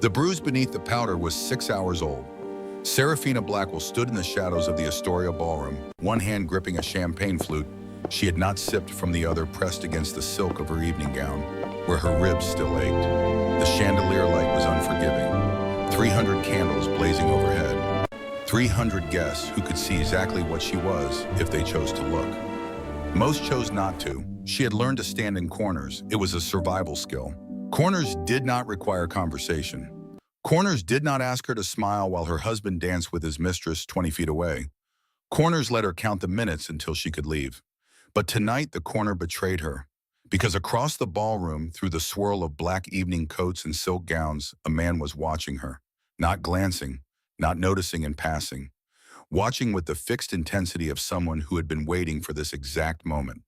The bruise beneath the powder was 6 hours old. Serafina Blackwell stood in the shadows of the Astoria ballroom, one hand gripping a champagne flute she had not sipped from the other pressed against the silk of her evening gown, where her ribs still ached. The chandelier light was unforgiving. 300 candles blazing overhead. 300 guests who could see exactly what she was if they chose to look. Most chose not to. She had learned to stand in corners. It was a survival skill. Corners did not require conversation. Corners did not ask her to smile while her husband danced with his mistress 20 feet away. Corners let her count the minutes until she could leave. But tonight the corner betrayed her, because across the ballroom, through the swirl of black evening coats and silk gowns, a man was watching her, not glancing, not noticing in passing, watching with the fixed intensity of someone who had been waiting for this exact moment.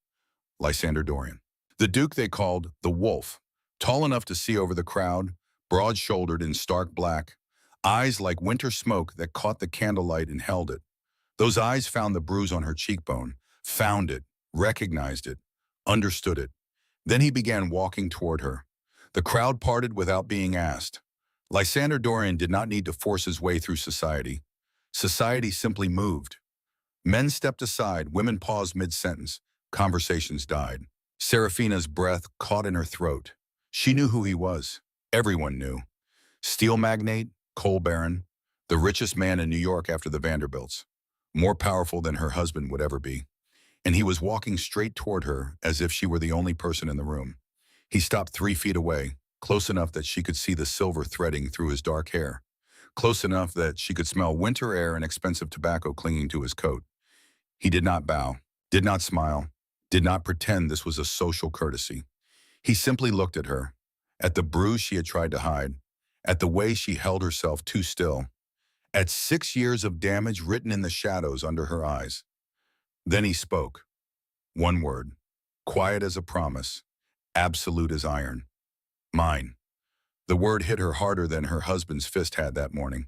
Lysander Dorian. The Duke they called the Wolf, tall enough to see over the crowd, broad-shouldered in stark black, eyes like winter smoke that caught the candlelight and held it. Those eyes found the bruise on her cheekbone, found it, recognized it, understood it. Then he began walking toward her. The crowd parted without being asked. Lysander Dorian did not need to force his way through society. Society simply moved. Men stepped aside, women paused mid-sentence, conversations died. Serafina's breath caught in her throat. She knew who he was. Everyone knew. Steel magnate, coal baron, the richest man in New York after the Vanderbilts, more powerful than her husband would ever be. And he was walking straight toward her as if she were the only person in the room. He stopped 3 feet away, close enough that she could see the silver threading through his dark hair, close enough that she could smell winter air and expensive tobacco clinging to his coat. He did not bow, did not smile, did not pretend this was a social courtesy. He simply looked at her, at the bruise she had tried to hide, at the way she held herself too still, at 6 years of damage written in the shadows under her eyes. Then he spoke. One word, quiet as a promise, absolute as iron. Mine. The word hit her harder than her husband's fist had that morning.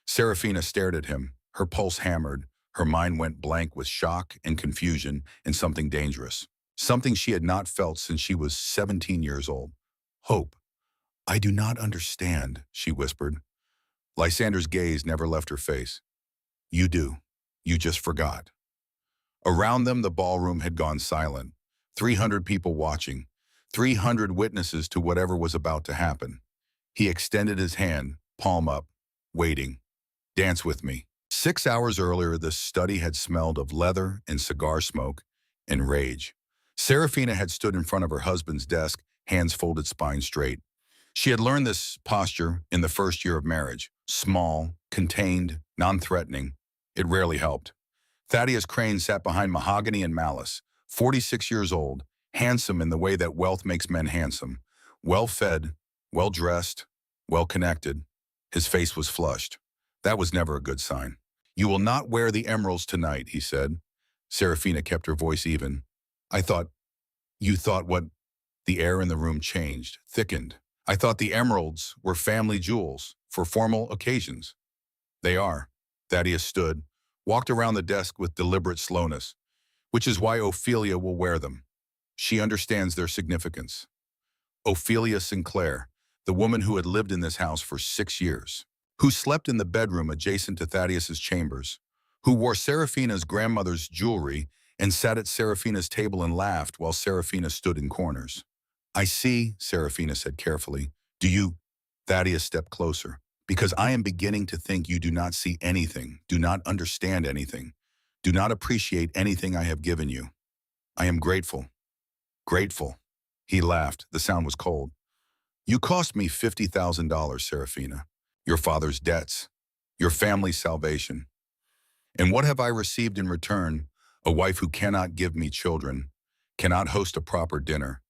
Serafina stared at him, her pulse hammered, her mind went blank with shock and confusion and something dangerous, something she had not felt since she was 17 years old. Hope. I do not understand, she whispered. Lysander's gaze never left her face. You do. You just forgot. Around them, the ballroom had gone silent. 300 people watching. 300 witnesses to whatever was about to happen. He extended his hand, palm up, waiting. Dance with me. 6 hours earlier, the study had smelled of leather and cigar smoke and rage. Serafina had stood in front of her husband's desk, hands folded, spine straight. She had learned this posture in the first year of marriage. Small, contained, non-threatening. It rarely helped. Thaddeus Crane sat behind mahogany and malice, 46 years old, handsome in the way that wealth makes men handsome, well-fed, well-dressed, well-connected. His face was flushed. That was never a good sign. You will not wear the emeralds tonight, he said. Serafina kept her voice even. You thought what? The air in the room changed, thickened. I thought the emeralds were family jewels for formal occasions. They are. Thaddeus stood, walked around the desk with deliberate slowness, which is why Ophelia will wear them. She understands their significance. Ophelia Sinclair, the woman who had lived in this house for 6 years, who slept in the bedroom adjacent to Thaddeus's chambers, who wore Serafina's grandmother's jewelry and sat at Serafina's table and laughed while Serafina stood in corners. I see, Serafina said carefully. Do you? Thaddeus stepped closer. Because I am beginning to think you do not see anything, do not understand anything, do not appreciate anything I have given you. I am grateful. Grateful. He laughed. The sound was cold. You cost me $50,000, Serafina. Your father's debts, your family's salvation. And what have I received in return? A wife who cannot give me children, cannot host a proper dinner,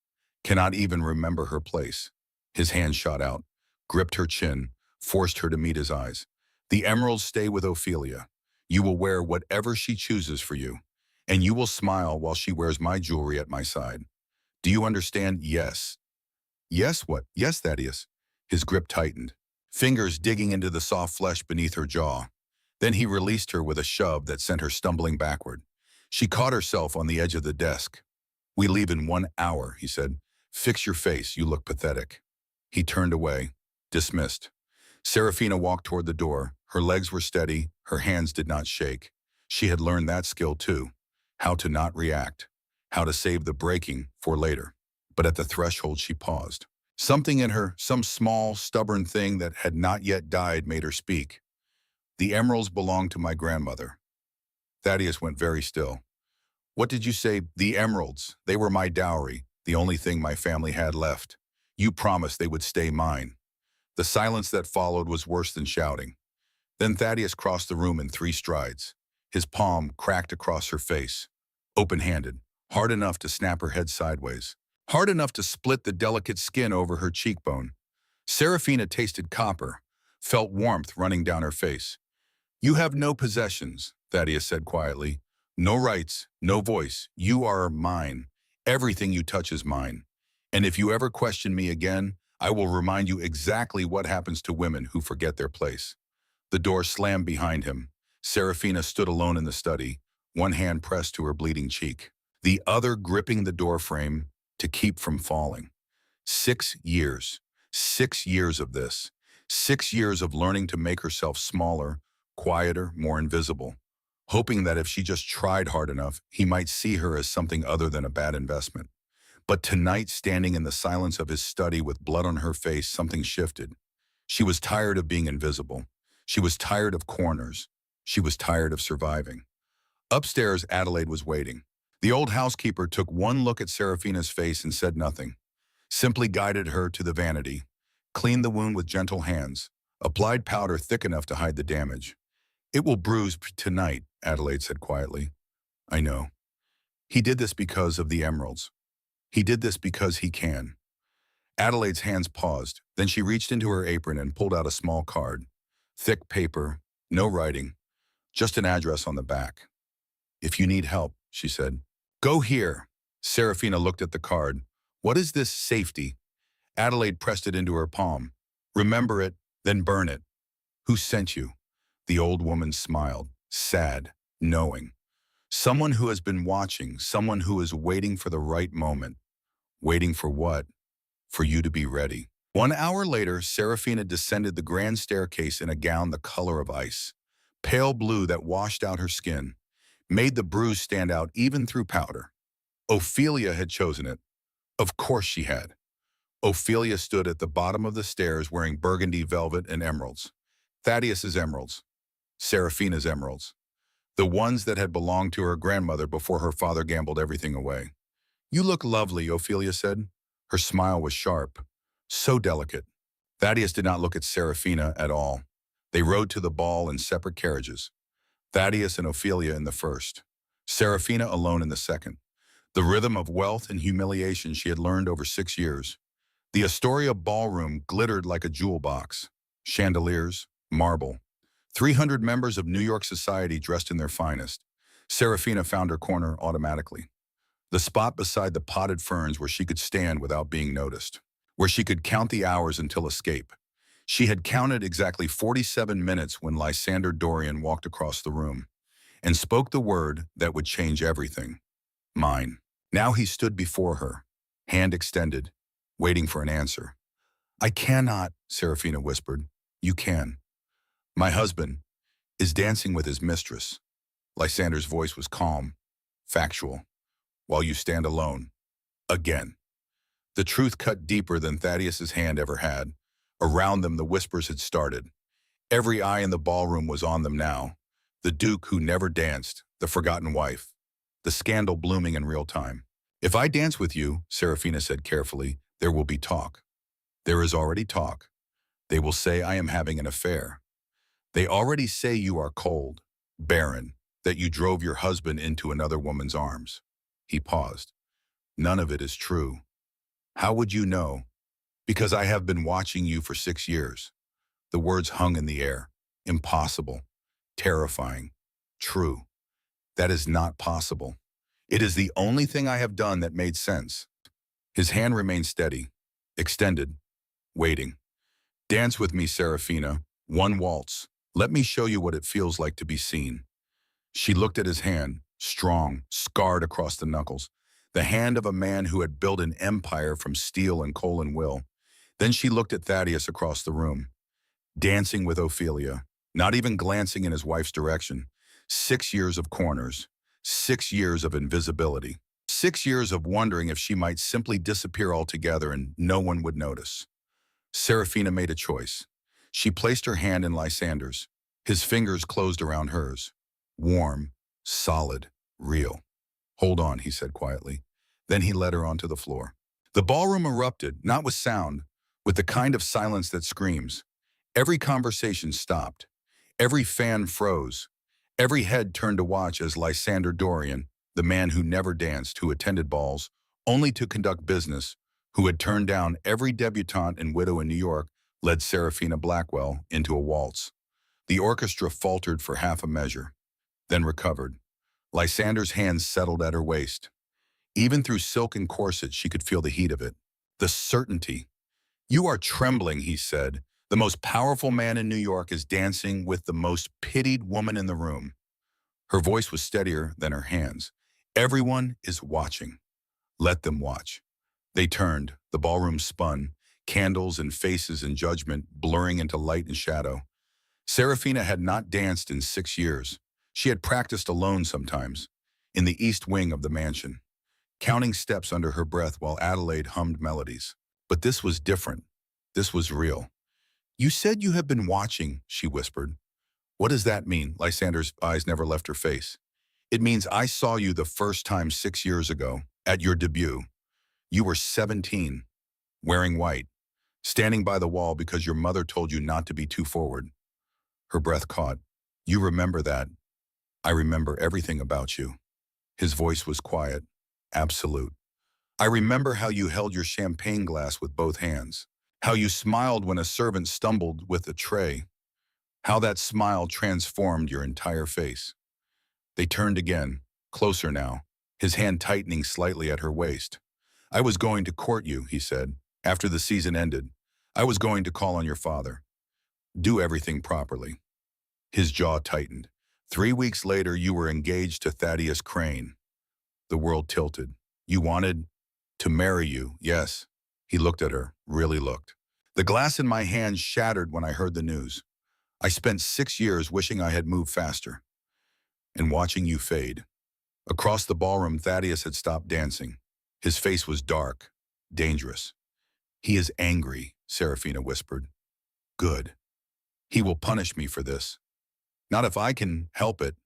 cannot even remember her place. His hand shot out, gripped her chin, forced her to meet his eyes. The emeralds stay with Ophelia. You will wear whatever she chooses for you, and you will smile while she wears my jewelry at my side. Do you understand? Yes. Yes, what? Yes, Thaddeus. His grip tightened, fingers digging into the soft flesh beneath her jaw. Then he released her with a shove that sent her stumbling backward. She caught herself on the edge of the desk. We leave in 1 hour, he said. Fix your face, you look pathetic. He turned away, dismissed. Serafina walked toward the door. Her legs were steady, her hands did not shake. She had learned that skill too, how to not react, how to save the breaking for later. But at the threshold she paused. Something in her, some small, stubborn thing that had not yet died made her speak. The emeralds belonged to my grandmother. Thaddeus went very still. What did you say? The emeralds. They were my dowry, the only thing my family had left. You promised they would stay mine. The silence that followed was worse than shouting. Then Thaddeus crossed the room in 3 strides. His palm cracked across her face, open-handed, hard enough to snap her head sideways, hard enough to split the delicate skin over her cheekbone. Serafina tasted copper, felt warmth running down her face. You have no possessions, Thaddeus said quietly. No rights, no voice. You are mine. Everything you touch is mine. And if you ever question me again, I will remind you exactly what happens to women who forget their place. The door slammed behind him. Serafina stood alone in the study, one hand pressed to her bleeding cheek, the other gripping the doorframe to keep from falling. 6 years. 6 years of this. 6 years of learning to make herself smaller, quieter, more invisible, hoping that if she just tried hard enough, he might see her as something other than a bad investment. But tonight, standing in the silence of his study with blood on her face, something shifted. She was tired of being invisible. She was tired of corners. She was tired of surviving. Upstairs, Adelaide was waiting. The old housekeeper took one look at Serafina's face and said nothing, simply guided her to the vanity, cleaned the wound with gentle hands, applied powder thick enough to hide the damage. It will bruise tonight, Adelaide said quietly. I know. He did this because of the emeralds. He did this because he can. Adelaide's hands paused, then she reached into her apron and pulled out a small card. Thick paper, no writing, just an address on the back. If you need help, she said. Go here. Serafina looked at the card. What is this safety? Adelaide pressed it into her palm. Remember it, then burn it. Who sent you? The old woman smiled, sad, knowing. Someone who has been watching, someone who is waiting for the right moment. Waiting for what? For you to be ready. 1 hour later, Serafina descended the grand staircase in a gown the color of ice, pale blue that washed out her skin, made the bruise stand out even through powder. Ophelia had chosen it. Of course she had. Ophelia stood at the bottom of the stairs wearing burgundy velvet and emeralds. Thaddeus's emeralds. Serafina's emeralds. The ones that had belonged to her grandmother before her father gambled everything away. You look lovely, Ophelia said. Her smile was sharp, so delicate. Thaddeus did not look at Serafina at all. They rode to the ball in separate carriages. Thaddeus and Ophelia in the first, Serafina alone in the second. The rhythm of wealth and humiliation she had learned over 6 years. The Astoria ballroom glittered like a jewel box. Chandeliers, marble. 300 members of New York society dressed in their finest. Serafina found her corner automatically. The spot beside the potted ferns where she could stand without being noticed. Where she could count the hours until escape. She had counted exactly 47 minutes when Lysander Dorian walked across the room and spoke the word that would change everything. Mine. Now he stood before her, hand extended, waiting for an answer. I cannot, Serafina whispered. You can. My husband is dancing with his mistress. Lysander's voice was calm, factual, while you stand alone. Again. The truth cut deeper than Thaddeus's hand ever had. Around them, the whispers had started. Every eye in the ballroom was on them now. The Duke who never danced, the forgotten wife, the scandal blooming in real time. If I dance with you, Serafina said carefully, there will be talk. There is already talk. They will say I am having an affair. They already say you are cold, barren, that you drove your husband into another woman's arms. He paused. None of it is true. How would you know? Because I have been watching you for 6 years. The words hung in the air. Impossible. Terrifying. True. That is not possible. It is the only thing I have done that made sense. His hand remained steady, extended, waiting. Dance with me, Serafina. One waltz. Let me show you what it feels like to be seen. She looked at his hand, strong, scarred across the knuckles. The hand of a man who had built an empire from steel and coal and will. Then she looked at Thaddeus across the room. dancing with Ophelia, not even glancing in his wife's direction. 6 years of corners, 6 years of invisibility, 6 years of wondering if she might simply disappear altogether and no one would notice. Serafina made a choice. She placed her hand in Lysander's. His fingers closed around hers. Warm, solid, real. "Hold on," he said quietly. Then he led her onto the floor. The ballroom erupted, not with sound, with the kind of silence that screams. Every conversation stopped. Every fan froze. Every head turned to watch as Lysander Dorian, the man who never danced, who attended balls, only to conduct business, who had turned down every debutante and widow in New York, led Serafina Blackwell into a waltz. The orchestra faltered for half a measure, then recovered. Lysander's hands settled at her waist. Even through silk and corset, she could feel the heat of it. The certainty. "You are trembling," he said. "The most powerful man in New York is dancing with the most pitied woman in the room." Her voice was steadier than her hands. "Everyone is watching. Let them watch." They turned. The ballroom spun, candles and faces and judgment blurring into light and shadow. Serafina had not danced in 6 years. She had practiced alone sometimes, in the east wing of the mansion, counting steps under her breath while Adelaide hummed melodies. But this was different. This was real. "You said you have been watching," she whispered. "What does that mean?" Lysander's eyes never left her face. "It means I saw you the first time 6 years ago, at your debut. You were 17, wearing white, standing by the wall because your mother told you not to be too forward." Her breath caught. "You remember that?" "I remember everything about you." His voice was quiet, absolute. "I remember how you held your champagne glass with both hands, how you smiled when a servant stumbled with a tray, how that smile transformed your entire face." They turned again, closer now, his hand tightening slightly at her waist. "I was going to court you," he said, "after the season ended. I was going to call on your father. Do everything properly." His jaw tightened. 3 weeks later, you were engaged to Thaddeus Crane. The world tilted. "You wanted to marry you, yes." He looked at her, really looked. "The glass in my hand shattered when I heard the news. I spent 6 years wishing I had moved faster and watching you fade." Across the ballroom, Thaddeus had stopped dancing. His face was dark, dangerous. "He is angry," Serafina whispered. "Good. He will punish me for this. Not if I can help it."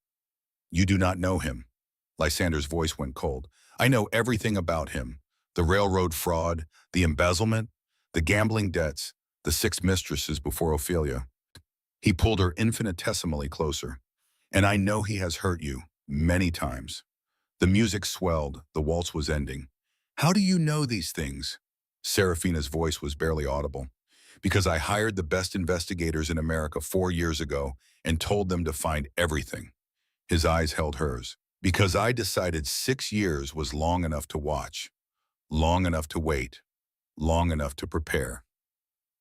"You do not know him." Lysander's voice went cold. "I know everything about him. The railroad fraud, the embezzlement, the gambling debts, the 6 mistresses before Ophelia." He pulled her infinitesimally closer. "And I know he has hurt you, many times." The music swelled. The waltz was ending. "How do you know these things?" Serafina's voice was barely audible. "Because I hired the best investigators in America 4 years ago and told them to find everything." His eyes held hers. "Because I decided 6 years was long enough to watch, long enough to wait, long enough to prepare."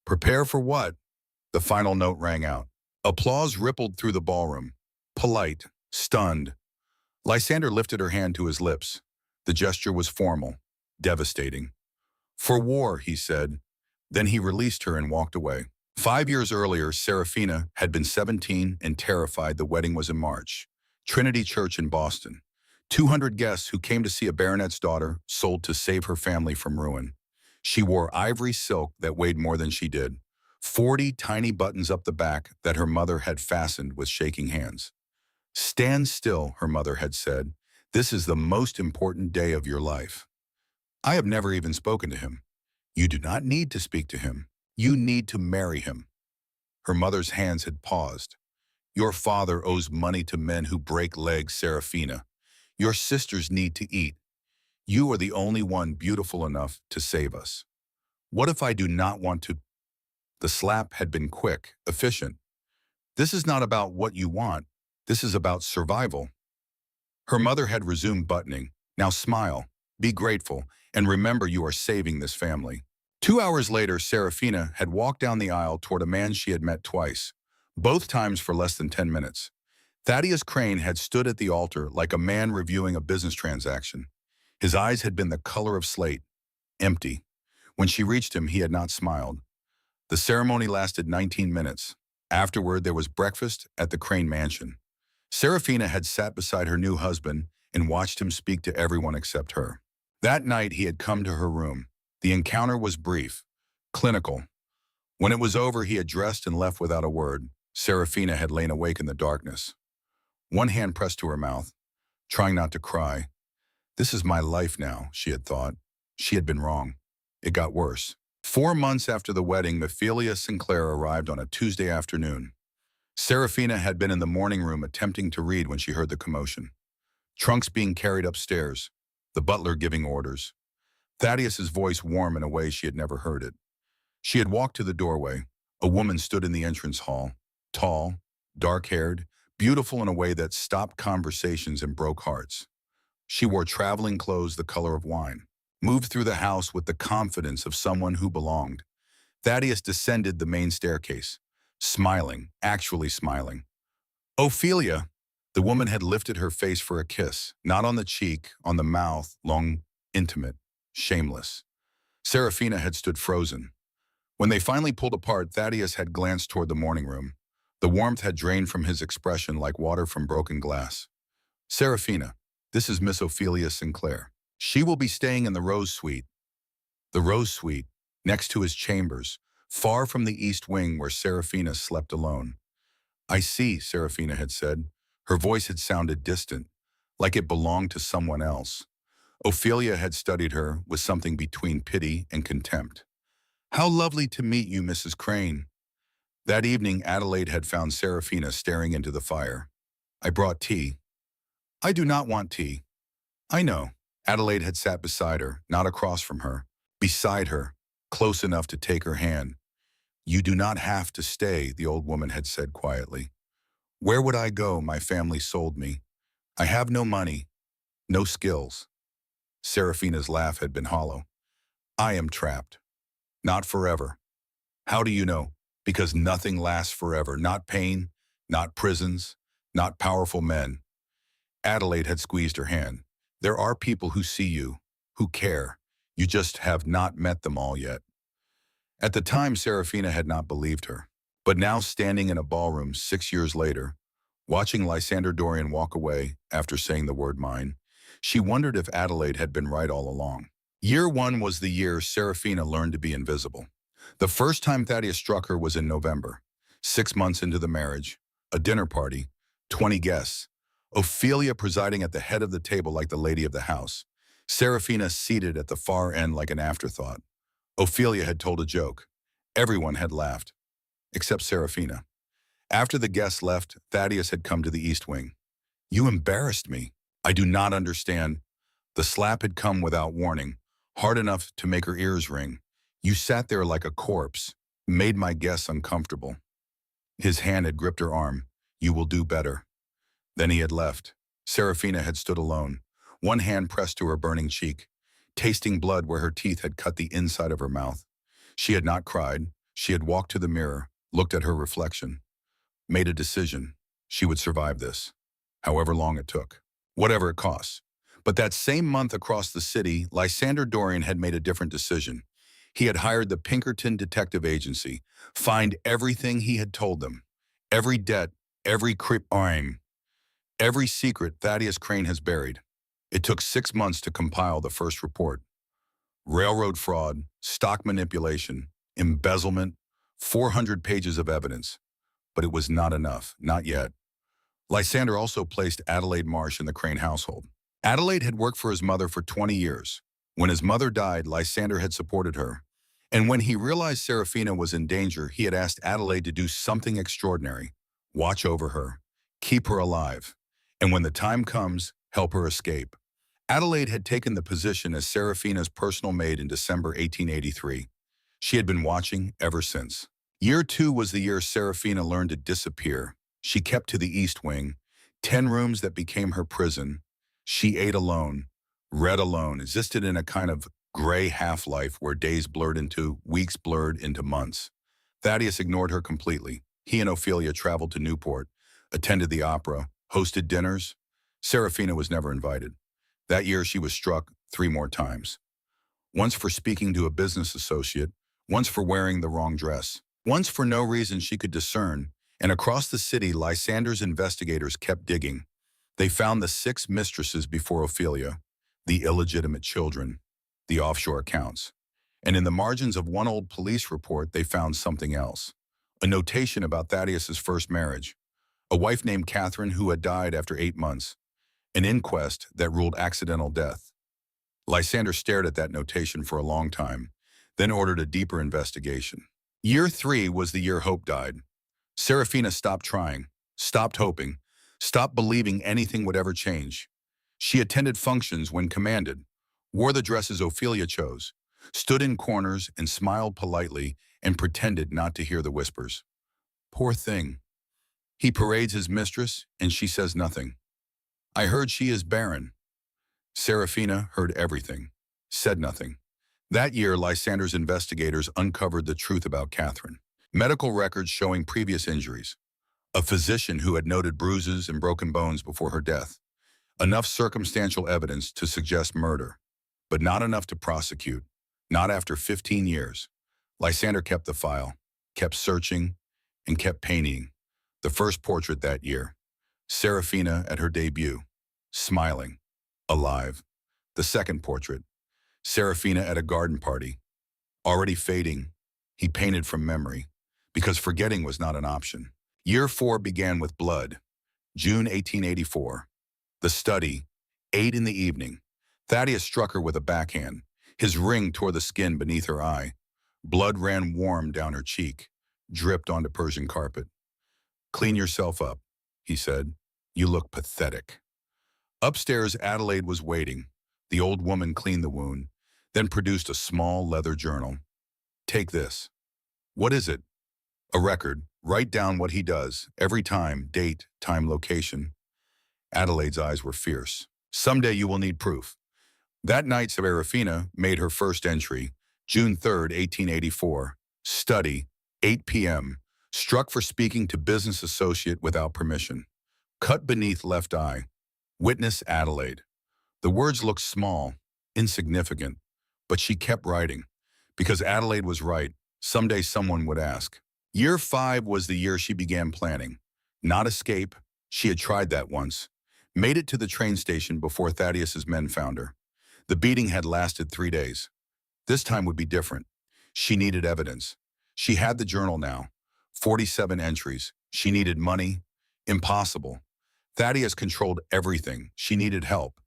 "Prepare for what?" The final note rang out. Applause rippled through the ballroom. Polite, stunned. Lysander lifted her hand to his lips. The gesture was formal, devastating. "For war," he said. Then he released her and walked away. 5 years earlier, Serafina had been 17 and terrified. The wedding was in March. Trinity Church in Boston. 200 guests who came to see a baronet's daughter sold to save her family from ruin. She wore ivory silk that weighed more than she did. 40 tiny buttons up the back that her mother had fastened with shaking hands. "Stand still," her mother had said. "This is the most important day of your life." I have never even spoken to him. You do not need to speak to him. You need to marry him. Her mother's hands had paused. Your father owes money to men who break legs, Serafina. Your sisters need to eat. You are the only one beautiful enough to save us. What if I do not want to? The slap had been quick, efficient. This is not about what you want. This is about survival. Her mother had resumed buttoning. Now smile, be grateful, and remember you are saving this family. 2 hours later, Serafina had walked down the aisle toward a man she had met twice, both times for less than 10 minutes. Thaddeus Crane had stood at the altar like a man reviewing a business transaction. His eyes had been the color of slate, empty. When she reached him, he had not smiled. The ceremony lasted 19 minutes. Afterward, there was breakfast at the Crane Mansion. Serafina had sat beside her new husband and watched him speak to everyone except her. That night, he had come to her room. The encounter was brief, clinical. When it was over, he had dressed and left without a word. Serafina had lain awake in the darkness. One hand pressed to her mouth, trying not to cry. This is my life now, she had thought. She had been wrong. It got worse. 4 months after the wedding, Ophelia Sinclair arrived on a Tuesday afternoon. Serafina had been in the morning room attempting to read when she heard the commotion. Trunks being carried upstairs, the butler giving orders. Thaddeus's voice warm in a way she had never heard it. She had walked to the doorway. A woman stood in the entrance hall, tall, dark-haired, beautiful in a way that stopped conversations and broke hearts. She wore traveling clothes the color of wine, moved through the house with the confidence of someone who belonged. Thaddeus descended the main staircase, smiling, actually smiling. Ophelia! The woman had lifted her face for a kiss, not on the cheek, on the mouth, long, intimate, shameless. Serafina had stood frozen. When they finally pulled apart, Thaddeus had glanced toward the morning room. The warmth had drained from his expression like water from broken glass. Serafina, this is Miss Ophelia Sinclair. She will be staying in the Rose Suite. The Rose Suite, next to his chambers, far from the east wing where Serafina slept alone. I see, Serafina had said. Her voice had sounded distant, like it belonged to someone else. Ophelia had studied her with something between pity and contempt. How lovely to meet you, Mrs. Crane. That evening, Adelaide had found Serafina staring into the fire. I brought tea. I do not want tea. I know. Adelaide had sat beside her, not across from her. Beside her, close enough to take her hand. You do not have to stay, the old woman had said quietly. Where would I go? My family sold me. I have no money, no skills. Serafina's laugh had been hollow. I am trapped. Not forever. How do you know? Because nothing lasts forever. Not pain, not prisons, not powerful men. Adelaide had squeezed her hand. There are people who see you, who care. You just have not met them all yet. At the time, Serafina had not believed her. But now, standing in a ballroom 6 years later, watching Lysander Dorian walk away after saying the word mine, she wondered if Adelaide had been right all along. Year 1 was the year Serafina learned to be invisible. The first time Thaddeus struck her was in November, 6 months into the marriage, a dinner party, 20 guests, Ophelia presiding at the head of the table like the lady of the house, Serafina seated at the far end like an afterthought. Ophelia had told a joke. Everyone had laughed, except Serafina. After the guests left, Thaddeus had come to the east wing. You embarrassed me. I do not understand. The slap had come without warning, hard enough to make her ears ring. You sat there like a corpse, made my guests uncomfortable. His hand had gripped her arm. You will do better. Then he had left. Serafina had stood alone, one hand pressed to her burning cheek, tasting blood where her teeth had cut the inside of her mouth. She had not cried. She had walked to the mirror, looked at her reflection, made a decision. She would survive this, however long it took, whatever it costs. But that same month across the city, Lysander Dorian had made a different decision. He had hired the Pinkerton Detective Agency, find everything he had told them, every debt, every crime, every secret Thaddeus Crane has buried. It took 6 months to compile the first report. Railroad fraud, stock manipulation, embezzlement, 400 pages of evidence. But it was not enough, not yet. Lysander also placed Adelaide Marsh in the Crane household. Adelaide had worked for his mother for 20 years. When his mother died, Lysander had supported her. And when he realized Serafina was in danger, he had asked Adelaide to do something extraordinary. Watch over her. Keep her alive. And when the time comes, help her escape. Adelaide had taken the position as Serafina's personal maid in December 1883. She had been watching ever since. Year 2 was the year Serafina learned to disappear. She kept to the east wing, 10 rooms that became her prison. She ate alone, read alone, existed in a kind of gray half-life where days blurred into weeks, blurred into months. Thaddeus ignored her completely. He and Ophelia traveled to Newport, attended the opera, hosted dinners. Serafina was never invited. That year she was struck 3 more times. Once for speaking to a business associate, once for wearing the wrong dress, once for no reason she could discern, And across the city, Lysander's investigators kept digging. They found the 6 mistresses before Ophelia, the illegitimate children, the offshore accounts. And in the margins of one old police report, they found something else. A notation about Thaddeus's first marriage, a wife named Catherine who had died after 8 months, an inquest that ruled accidental death. Lysander stared at that notation for a long time, then ordered a deeper investigation. Year 3 was the year hope died. Serafina stopped trying, stopped hoping, stopped believing anything would ever change. She attended functions when commanded, wore the dresses Ophelia chose, stood in corners and smiled politely and pretended not to hear the whispers. Poor thing. He parades his mistress and she says nothing. I heard she is barren. Serafina heard everything, said nothing. That year, Lysander's investigators uncovered the truth about Catherine. Medical records showing previous injuries. A physician who had noted bruises and broken bones before her death. Enough circumstantial evidence to suggest murder, but not enough to prosecute. Not after 15 years. Lysander kept the file, kept searching, and kept painting. The first portrait that year. Serafina at her debut, smiling, alive. The second portrait. Serafina at a garden party, already fading. He painted from memory, because forgetting was not an option. Year 4 began with blood. June 1884. The study, 8 in the evening. Thaddeus struck her with a backhand. His ring tore the skin beneath her eye. Blood ran warm down her cheek, dripped onto Persian carpet. Clean yourself up, he said. You look pathetic. Upstairs, Adelaide was waiting. The old woman cleaned the wound, then produced a small leather journal. Take this. What is it? A record. Write down what he does, every time, date, time, location. Adelaide's eyes were fierce. Someday you will need proof. That night, Serafina made her first entry, June 3rd, 1884. Study, 8 p.m. Struck for speaking to business associate without permission. Cut beneath left eye. Witness Adelaide. The words looked small, insignificant, but she kept writing. Because Adelaide was right, someday someone would ask. Year 5 was the year she began planning. Not escape, she had tried that once. Made it to the train station before Thaddeus's men found her. The beating had lasted 3 days. This time would be different. She needed evidence. She had the journal now. 47 entries. She needed money. Impossible. Thaddeus controlled everything. She needed help.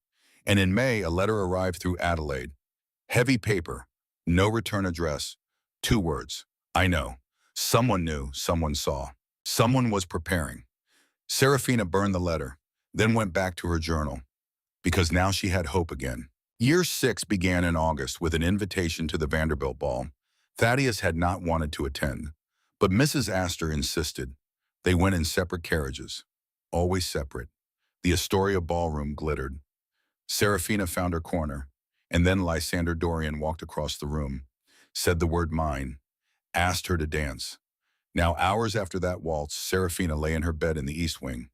And in May, a letter arrived through Adelaide. Heavy paper. No return address. 2 words. I know. Someone knew, someone saw. Someone was preparing. Serafina burned the letter, then went back to her journal. Because now she had hope again. Year 6 began in August with an invitation to the Vanderbilt ball. Thaddeus had not wanted to attend, but Mrs. Astor insisted. They went in separate carriages, always separate. The Astoria ballroom glittered. Serafina found her corner, and then Lysander Dorian walked across the room, said the word mine, asked her to dance. Now, hours after that waltz, Serafina lay in her bed in the East Wing.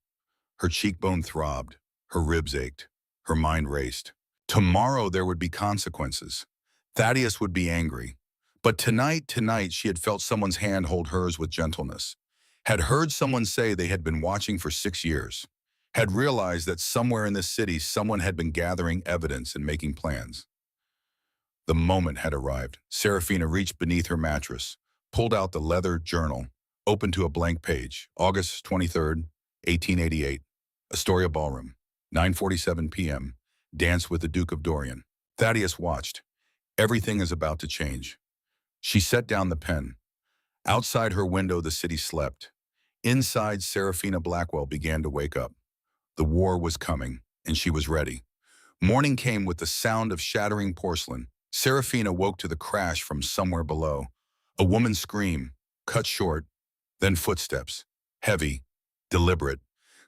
Her cheekbone throbbed, her ribs ached, her mind raced. Tomorrow there would be consequences. Thaddeus would be angry. But tonight, she had felt someone's hand hold hers with gentleness. Had heard someone say they had been watching for 6 years. Had realized that somewhere in this city someone had been gathering evidence and making plans. The moment had arrived. Serafina reached beneath her mattress, pulled out the leather journal, opened to a blank page. August 23rd, 1888. Astoria Ballroom, 9:47 p.m. Dance with the Duke of Dorian. Thaddeus watched. Everything is about to change. She set down the pen. Outside her window, the city slept. Inside, Serafina Blackwell began to wake up. The war was coming, and she was ready. Morning came with the sound of shattering porcelain. Serafina woke to the crash from somewhere below. A woman's scream, cut short, then footsteps, heavy, deliberate,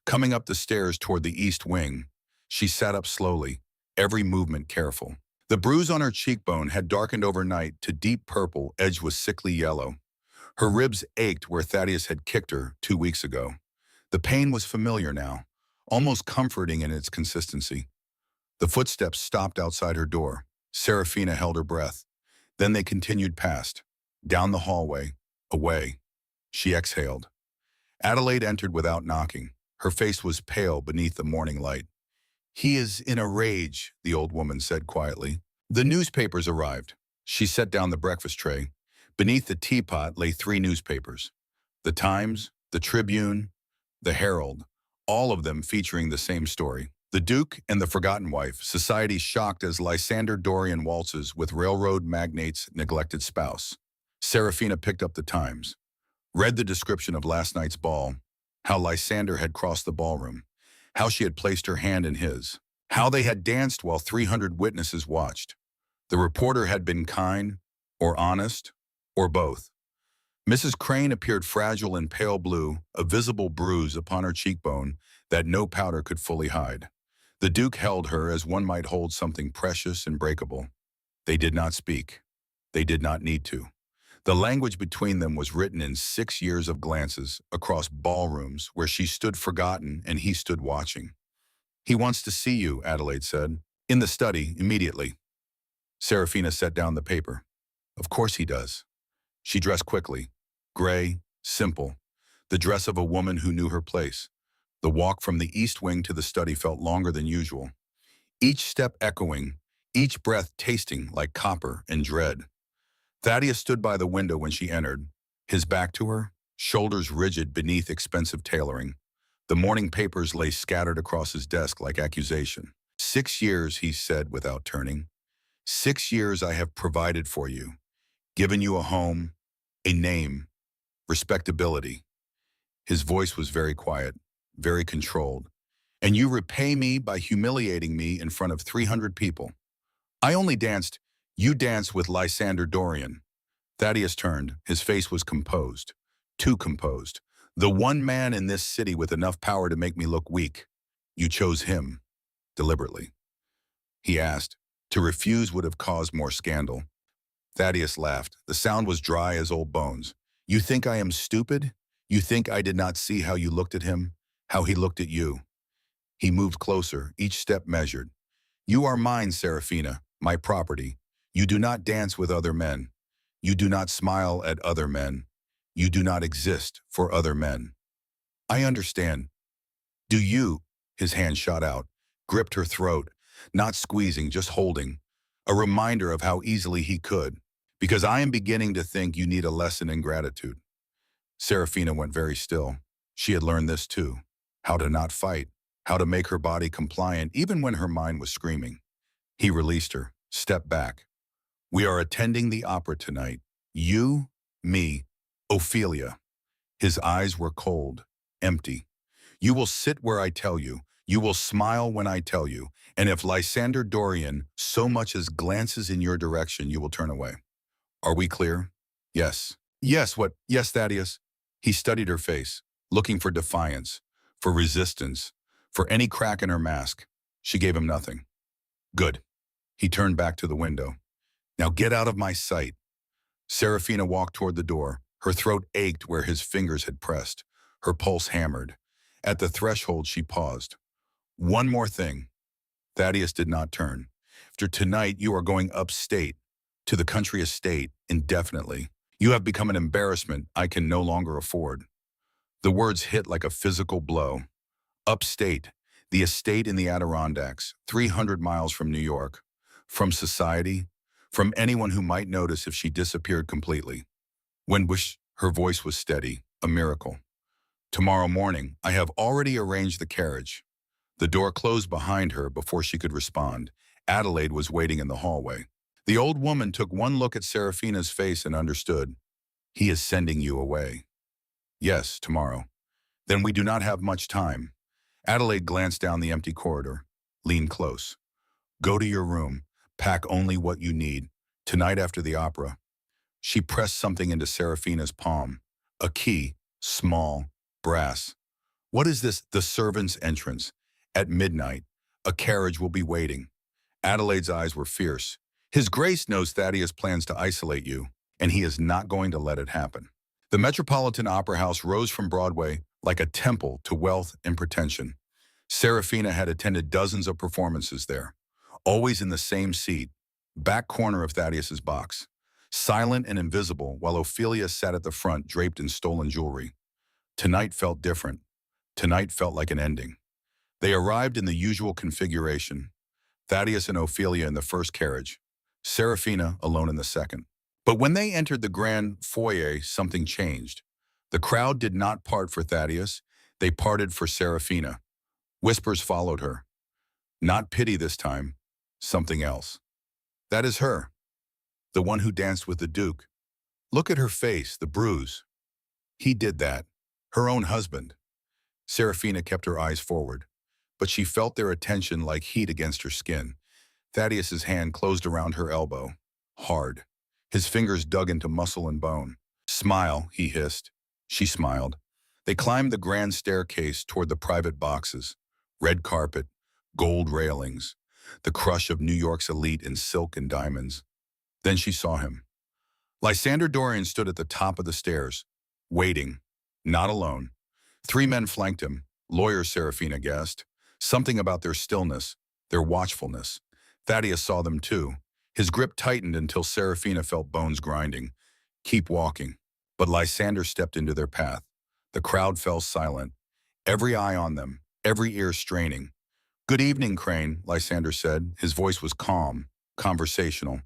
coming up the stairs toward the East Wing. She sat up slowly, every movement careful. The bruise on her cheekbone had darkened overnight to deep purple edged with sickly yellow. Her ribs ached where Thaddeus had kicked her 2 weeks ago. The pain was familiar now, almost comforting in its consistency. The footsteps stopped outside her door. Serafina held her breath. Then they continued past, down the hallway, away. She exhaled. Adelaide entered without knocking. Her face was pale beneath the morning light. "He is in a rage," the old woman said quietly. The newspapers arrived. She set down the breakfast tray. Beneath the teapot lay 3 newspapers: the Times, the Tribune, the Herald, all of them featuring the same story. The Duke and the Forgotten Wife, society shocked as Lysander Dorian waltzes with railroad magnate's neglected spouse. Serafina picked up the Times, read the description of last night's ball, how Lysander had crossed the ballroom, how she had placed her hand in his, how they had danced while 300 witnesses watched. The reporter had been kind, or honest, or both. Mrs. Crane appeared fragile and pale blue, a visible bruise upon her cheekbone that no powder could fully hide. The Duke held her as one might hold something precious and breakable. They did not speak. They did not need to. The language between them was written in 6 years of glances across ballrooms where she stood forgotten and he stood watching. "He wants to see you," Adelaide said. "In the study, immediately." Serafina set down the paper. "Of course he does." She dressed quickly. Gray, simple. The dress of a woman who knew her place. The walk from the east wing to the study felt longer than usual. Each step echoing, each breath tasting like copper and dread. Thaddeus stood by the window when she entered, his back to her, shoulders rigid beneath expensive tailoring. The morning papers lay scattered across his desk like accusation. "6 years," he said without turning. "6 years I have provided for you, given you a home, a name, respectability." His voice was very quiet, very controlled. "And you repay me by humiliating me in front of 300 people. I only danced. You danced with Lysander Dorian." Thaddeus turned. His face was composed. Too composed. "The one man in this city with enough power to make me look weak. You chose him. Deliberately." He asked. To refuse would have caused more scandal. Thaddeus laughed. The sound was dry as old bones. "You think I am stupid? You think I did not see how you looked at him? How he looked at you?" He moved closer, each step measured. "You are mine, Serafina, my property. You do not dance with other men. You do not smile at other men. You do not exist for other men." "I understand." "Do you?" His hand shot out, gripped her throat, not squeezing, just holding. A reminder of how easily he could. "Because I am beginning to think you need a lesson in gratitude." Serafina went very still. She had learned this too. How to not fight. How to make her body compliant even when her mind was screaming. He released her. "Step back. We are attending the opera tonight. You, me, Ophelia." His eyes were cold, empty. "You will sit where I tell you. You will smile when I tell you. And if Lysander Dorian so much as glances in your direction, you will turn away. Are we clear?" "Yes." "Yes, what?" "Yes, Thaddeus." He studied her face, looking for defiance, for resistance, for any crack in her mask. She gave him nothing. "Good." He turned back to the window. "Now get out of my sight." Serafina walked toward the door. Her throat ached where his fingers had pressed. Her pulse hammered. At the threshold, she paused. "One more thing." Thaddeus did not turn. "After tonight, you are going upstate, to the country estate, indefinitely. You have become an embarrassment I can no longer afford." The words hit like a physical blow. Upstate, the estate in the Adirondacks, 300 miles from New York, from society, from anyone who might notice if she disappeared completely. When her voice was steady, a miracle. "Tomorrow morning, I have already arranged the carriage." The door closed behind her before she could respond. Adelaide was waiting in the hallway. The old woman took one look at Serafina's face and understood. "He is sending you away." "Yes, tomorrow." "Then we do not have much time." Adelaide glanced down the empty corridor, leaned close. "Go to your room. Pack only what you need. Tonight after the opera." She pressed something into Serafina's palm. A key, small, brass. "What is this?" "The servant's entrance. At midnight. A carriage will be waiting." Adelaide's eyes were fierce. "His Grace knows Thaddeus plans to isolate you, and he is not going to let it happen." The Metropolitan Opera House rose from Broadway like a temple to wealth and pretension. Serafina had attended dozens of performances there, always in the same seat, back corner of Thaddeus's box, silent and invisible while Ophelia sat at the front draped in stolen jewelry. Tonight felt different. Tonight felt like an ending. They arrived in the usual configuration, Thaddeus and Ophelia in the first carriage, Serafina alone in the second. But when they entered the grand foyer, something changed. The crowd did not part for Thaddeus, they parted for Serafina. Whispers followed her. Not pity this time, something else. That is her, the one who danced with the Duke. Look at her face, the bruise. He did that. Her own husband. Serafina kept her eyes forward, but she felt their attention like heat against her skin. Thaddeus's hand closed around her elbow, hard. His fingers dug into muscle and bone. Smile, he hissed. She smiled. They climbed the grand staircase toward the private boxes. Red carpet, gold railings, the crush of New York's elite in silk and diamonds. Then she saw him. Lysander Dorian stood at the top of the stairs, waiting, not alone. 3 men flanked him, lawyer Serafina guessed. Something about their stillness, their watchfulness. Thaddeus saw them too. His grip tightened until Serafina felt bones grinding. Keep walking. But Lysander stepped into their path. The crowd fell silent, every eye on them, every ear straining. Good evening, Crane, Lysander said. His voice was calm, conversational.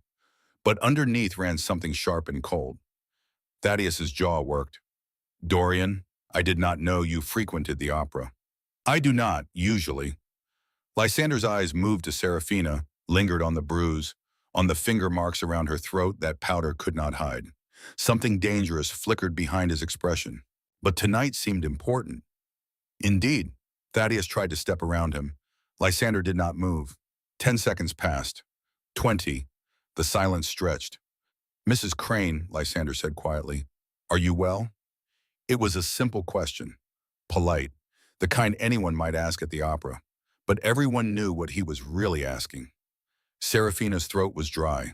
But underneath ran something sharp and cold. Thaddeus's jaw worked. Dorian, I did not know you frequented the opera. I do not, usually. Lysander's eyes moved to Serafina, lingered on the bruise, on the finger marks around her throat that powder could not hide. Something dangerous flickered behind his expression. But tonight seemed important. Indeed, Thaddeus tried to step around him. Lysander did not move. 10 seconds passed. 20. The silence stretched. Mrs. Crane, Lysander said quietly, are you well? It was a simple question, polite, the kind anyone might ask at the opera, but everyone knew what he was really asking. Serafina's throat was dry.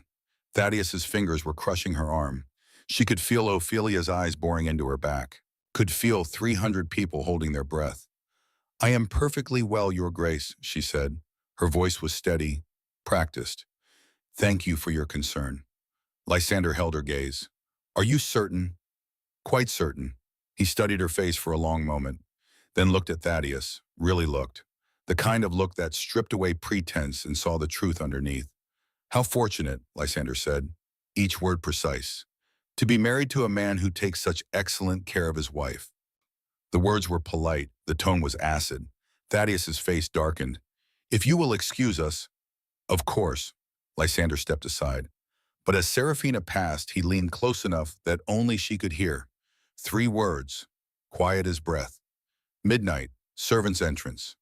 Thaddeus's fingers were crushing her arm. She could feel Ophelia's eyes boring into her back, could feel 300 people holding their breath. I am perfectly well, Your Grace, she said. Her voice was steady, practiced. Thank you for your concern. Lysander held her gaze. Are you certain? Quite certain. He studied her face for a long moment, then looked at Thaddeus, really looked. The kind of look that stripped away pretense and saw the truth underneath. How fortunate, Lysander said, each word precise, to be married to a man who takes such excellent care of his wife. The words were polite, the tone was acid. Thaddeus's face darkened. If you will excuse us. Of course, Lysander stepped aside. But as Serafina passed, he leaned close enough that only she could hear. 3 words, quiet as breath. Midnight, servant's entrance.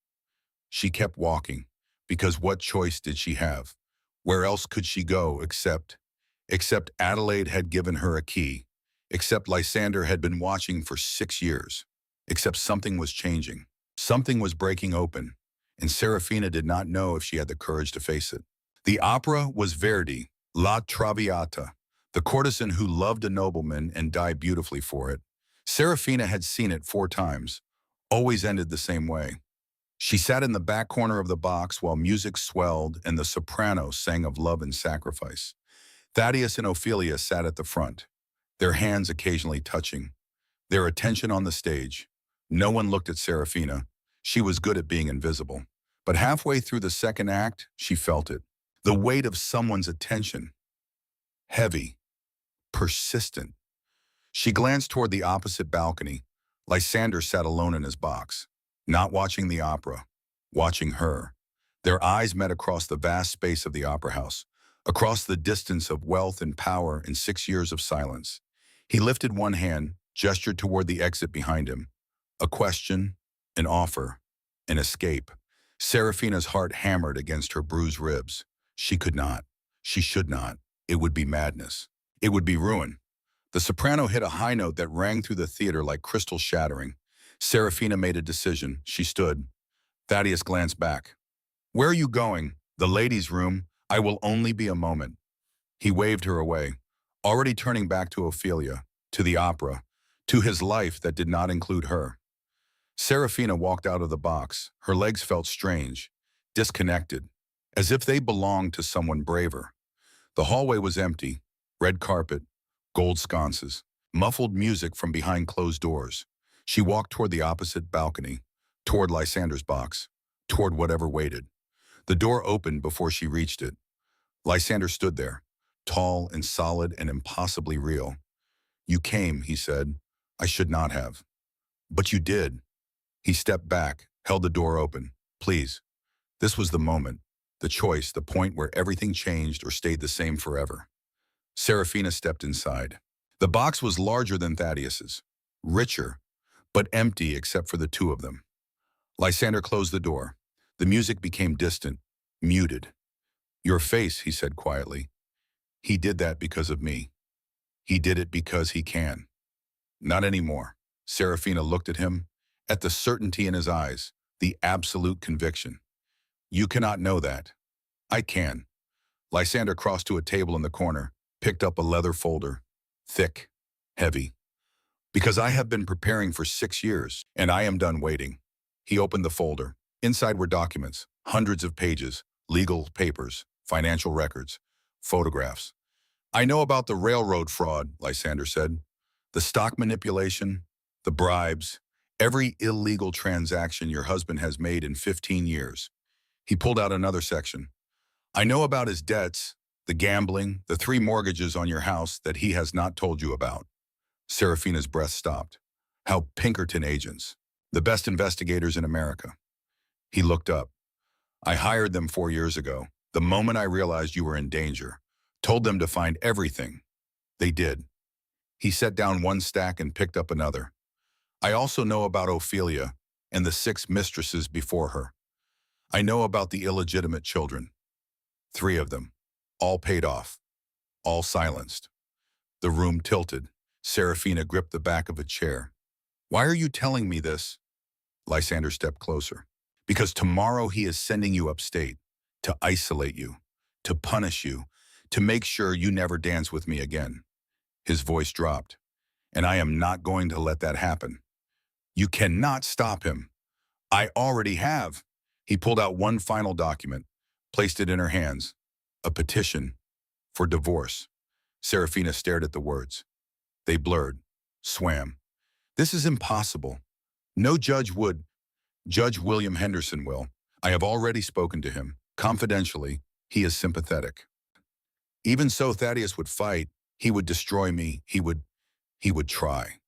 She kept walking, because what choice did she have? Where else could she go except Adelaide had given her a key, except Lysander had been watching for 6 years, except something was changing. Something was breaking open, and Serafina did not know if she had the courage to face it. The opera was Verdi, La Traviata, the courtesan who loved a nobleman and died beautifully for it. Serafina had seen it 4 times, always ended the same way. She sat in the back corner of the box while music swelled and the soprano sang of love and sacrifice. Thaddeus and Ophelia sat at the front, their hands occasionally touching, their attention on the stage. No one looked at Serafina. She was good at being invisible. But halfway through the second act, she felt it. The weight of someone's attention. Heavy. Persistent. She glanced toward the opposite balcony. Lysander sat alone in his box, not watching the opera, watching her. Their eyes met across the vast space of the opera house, across the distance of wealth and power and 6 years of silence. He lifted one hand, gestured toward the exit behind him. A question, an offer, an escape. Serafina's heart hammered against her bruised ribs. She could not. She should not. It would be madness. It would be ruin. The soprano hit a high note that rang through the theater like crystal shattering. Serafina made a decision. She stood. Thaddeus glanced back. Where are you going? The ladies' room. I will only be a moment. He waved her away, already turning back to Ophelia, to the opera, to his life that did not include her. Serafina walked out of the box. Her legs felt strange, disconnected, as if they belonged to someone braver. The hallway was empty, red carpet, gold sconces, muffled music from behind closed doors. She walked toward the opposite balcony, toward Lysander's box, toward whatever waited. The door opened before she reached it. Lysander stood there, tall and solid and impossibly real. "You came," he said. "I should not have." "But you did." He stepped back, held the door open. "Please." This was the moment, the choice, the point where everything changed or stayed the same forever. Serafina stepped inside. The box was larger than Thaddeus's, richer, but empty except for the two of them. Lysander closed the door. The music became distant, muted. "Your face," he said quietly. "He did that because of me. He did it because he can." "Not anymore." Serafina looked at him, at the certainty in his eyes, the absolute conviction. "You cannot know that. I can." Lysander crossed to a table in the corner, picked up a leather folder, thick, heavy. "Because I have been preparing for 6 years, and I am done waiting." He opened the folder. Inside were documents, hundreds of pages, legal papers, financial records, photographs. "I know about the railroad fraud," Lysander said. "The stock manipulation, the bribes, every illegal transaction your husband has made in 15 years. He pulled out another section. "I know about his debts, the gambling, the 3 mortgages on your house that he has not told you about." Serafina's breath stopped. "How Pinkerton agents, the best investigators in America." He looked up. "I hired them 4 years ago, the moment I realized you were in danger. Told them to find everything. They did." He set down one stack and picked up another. "I also know about Ophelia and the 6 mistresses before her. I know about the illegitimate children. 3 of them. All paid off. All silenced." The room tilted. Serafina gripped the back of a chair. "Why are you telling me this?" Lysander stepped closer. "Because tomorrow he is sending you upstate, to isolate you, to punish you, to make sure you never dance with me again." His voice dropped. "And I am not going to let that happen." "You cannot stop him." "I already have." He pulled out one final document, placed it in her hands. A petition for divorce. Serafina stared at the words. They blurred, swam. "This is impossible. No judge would. Judge William Henderson will. I have already spoken to him. Confidentially, he is sympathetic. Even so, Thaddeus would fight. He would destroy me. He would try."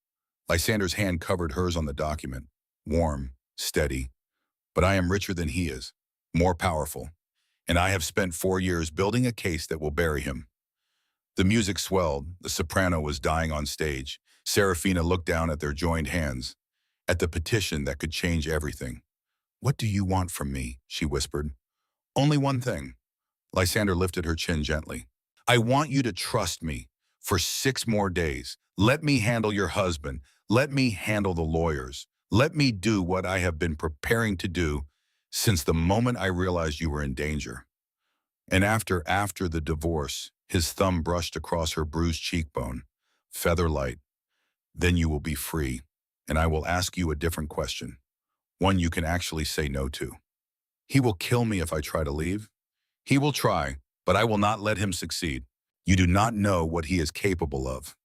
Lysander's hand covered hers on the document. Warm, steady. "But I am richer than he is, more powerful. And I have spent 4 years building a case that will bury him." The music swelled. The soprano was dying on stage. Serafina looked down at their joined hands, at the petition that could change everything. "What do you want from me?" she whispered. "Only one thing." Lysander lifted her chin gently. "I want you to trust me for 6 more days. Let me handle your husband. Let me handle the lawyers. Let me do what I have been preparing to do since the moment I realized you were in danger." And after the divorce, his thumb brushed across her bruised cheekbone, feather light. "Then you will be free, and I will ask you a different question, one you can actually say no to." "He will kill me if I try to leave." "He will try, but I will not let him succeed. You do not know what he is capable of."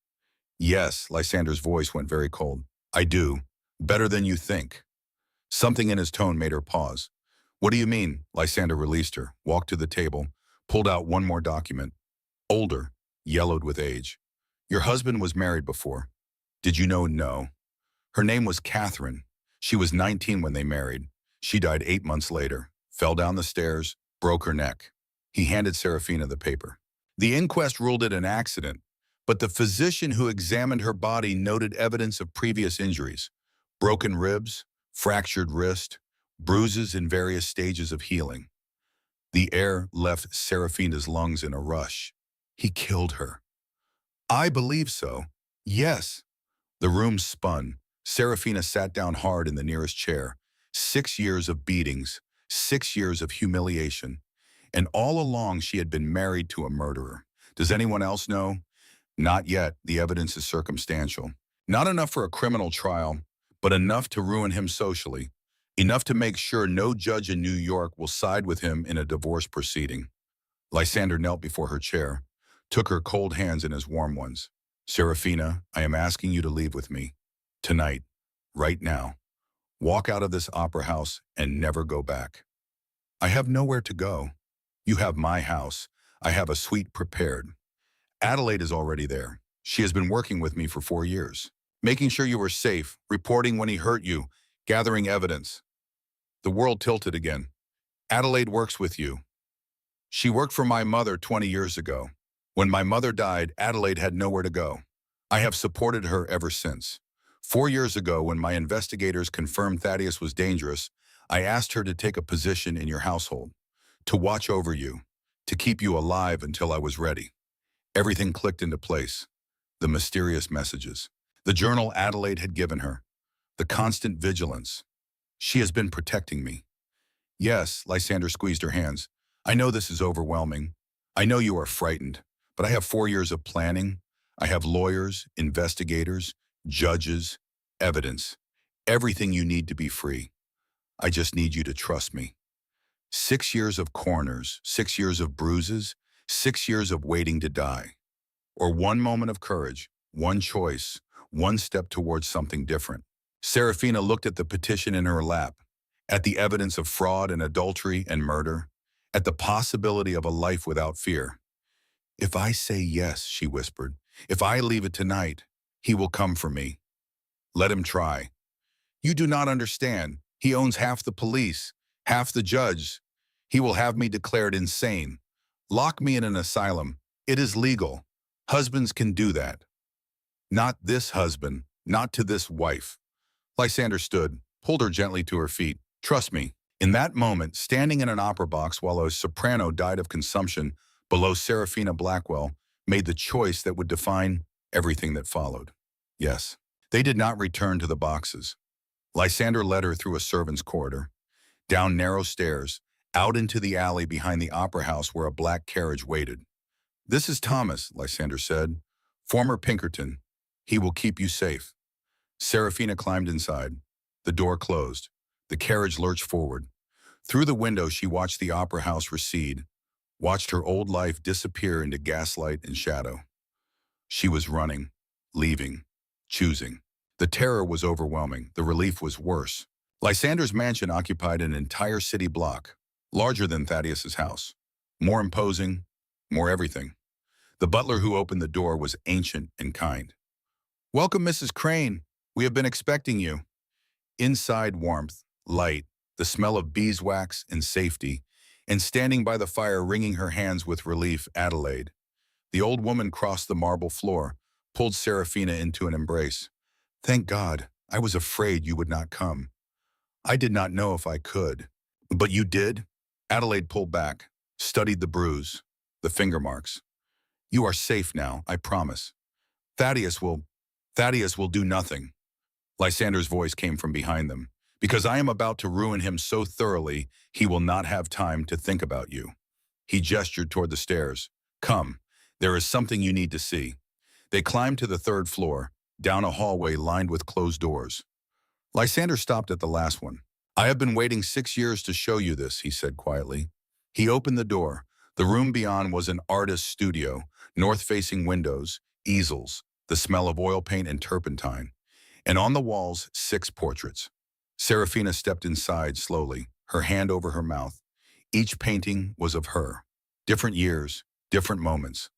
"Yes," Lysander's voice went very cold. "I do. Better than you think." Something in his tone made her pause. "What do you mean?" Lysander released her, walked to the table, pulled out one more document. Older, yellowed with age. "Your husband was married before. Did you know?" "No." "Her name was Catherine. She was 19 when they married. She died 8 months later, fell down the stairs, broke her neck." He handed Serafina the paper. "The inquest ruled it an accident, but the physician who examined her body noted evidence of previous injuries, broken ribs, fractured wrist, bruises in various stages of healing." The air left Serafina's lungs in a rush. "He killed her." "I believe so. Yes." The room spun. Serafina sat down hard in the nearest chair. 6 years of beatings, 6 years of humiliation. And all along she had been married to a murderer. Does anyone else know? Not yet. The evidence is circumstantial. Not enough for a criminal trial, but enough to ruin him socially. Enough to make sure no judge in New York will side with him in a divorce proceeding. Lysander knelt before her chair, took her cold hands in his warm ones. "Serafina, I am asking you to leave with me. Tonight. right now. Walk out of this opera house and never go back. I have nowhere to go. You have my house. I have a suite prepared. Adelaide is already there. She has been working with me for 4 years, making sure you were safe, reporting when he hurt you, gathering evidence. The world tilted again. Adelaide works with you. She worked for my mother 20 years ago. When my mother died, Adelaide had nowhere to go. I have supported her ever since. 4 years ago, when my investigators confirmed Thaddeus was dangerous, I asked her to take a position in your household, to watch over you, to keep you alive until I was ready. Everything clicked into place. The mysterious messages, the journal Adelaide had given her, the constant vigilance. She has been protecting me. Yes, Lysander squeezed her hands. I know this is overwhelming. I know you are frightened, but I have 4 years of planning. I have lawyers, investigators, judges, evidence, everything you need to be free. I just need you to trust me. 6 years of corners, 6 years of bruises, 6 years of waiting to die. Or one moment of courage, one choice, one step towards something different. Serafina looked at the petition in her lap, at the evidence of fraud and adultery and murder, at the possibility of a life without fear. If I say yes, she whispered, if I leave it tonight, he will come for me. Let him try. You do not understand. He owns half the police, half the judge. He will have me declared insane. Lock me in an asylum. It is legal. Husbands can do that. Not this husband, not to this wife. Lysander stood, pulled her gently to her feet. Trust me. In that moment, standing in an opera box while a soprano died of consumption below Serafina Blackwell, made the choice that would define everything that followed. Yes, they did not return to the boxes. Lysander led her through a servants' corridor, down narrow stairs, out into the alley behind the opera house where a black carriage waited. This is Thomas, Lysander said, former Pinkerton. He will keep you safe. Serafina climbed inside. The door closed. The carriage lurched forward. Through the window, she watched the opera house recede, watched her old life disappear into gaslight and shadow. She was running, leaving, choosing. The terror was overwhelming. The relief was worse. Lysander's mansion occupied an entire city block, larger than Thaddeus's house. More imposing, more everything. The butler who opened the door was ancient and kind. Welcome, Mrs. Crane. We have been expecting you. Inside, warmth, light, the smell of beeswax and safety, and standing by the fire wringing her hands with relief, Adelaide. The old woman crossed the marble floor, pulled Serafina into an embrace. Thank God, I was afraid you would not come. I did not know if I could. But you did? Adelaide pulled back, studied the bruise, the finger marks. You are safe now, I promise. Thaddeus will do nothing. Lysander's voice came from behind them. Because I am about to ruin him so thoroughly, he will not have time to think about you. He gestured toward the stairs. Come, there is something you need to see. They climbed to the 3rd floor, down a hallway lined with closed doors. Lysander stopped at the last one. I have been waiting 6 years to show you this, he said quietly. He opened the door. The room beyond was an artist's studio, north-facing windows, easels, the smell of oil paint and turpentine, and on the walls, 6 portraits. Serafina stepped inside slowly, her hand over her mouth. Each painting was of her. Different years, different moments,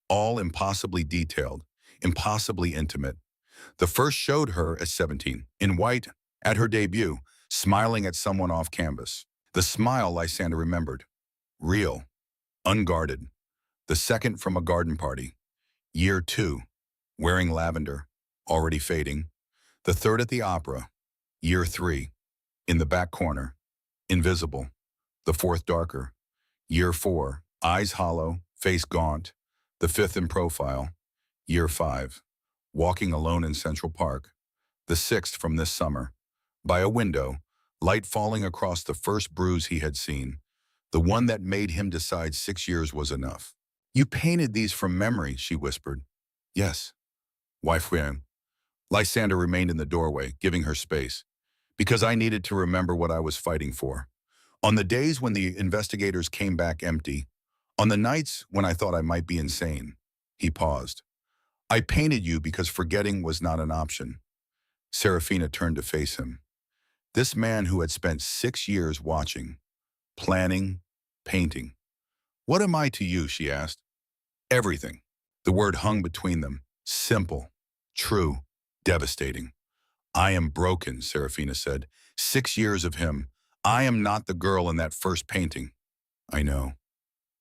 all impossibly detailed, impossibly intimate. The first showed her at 17, in white, at her debut, smiling at someone off canvas. The smile Lysander remembered. Real, unguarded. The second from a garden party. Year 2, wearing lavender, already fading. The third at the opera. Year 3, in the back corner, invisible. The fourth darker. Year 4, eyes hollow, face gaunt. The fifth in profile. Year 5, walking alone in Central Park. The sixth from this summer. By a window, light falling across the first bruise he had seen. The one that made him decide 6 years was enough. You painted these from memory, she whispered. Yes. Why when? Lysander remained in the doorway, giving her space. Because I needed to remember what I was fighting for. On the days when the investigators came back empty, on the nights when I thought I might be insane, he paused. I painted you because forgetting was not an option. Serafina turned to face him. This man who had spent 6 years watching, planning, painting. What am I to you, she asked. Everything. The word hung between them. Simple, true, devastating. I am broken, Serafina said. 6 years of him. I am not the girl in that first painting. I know.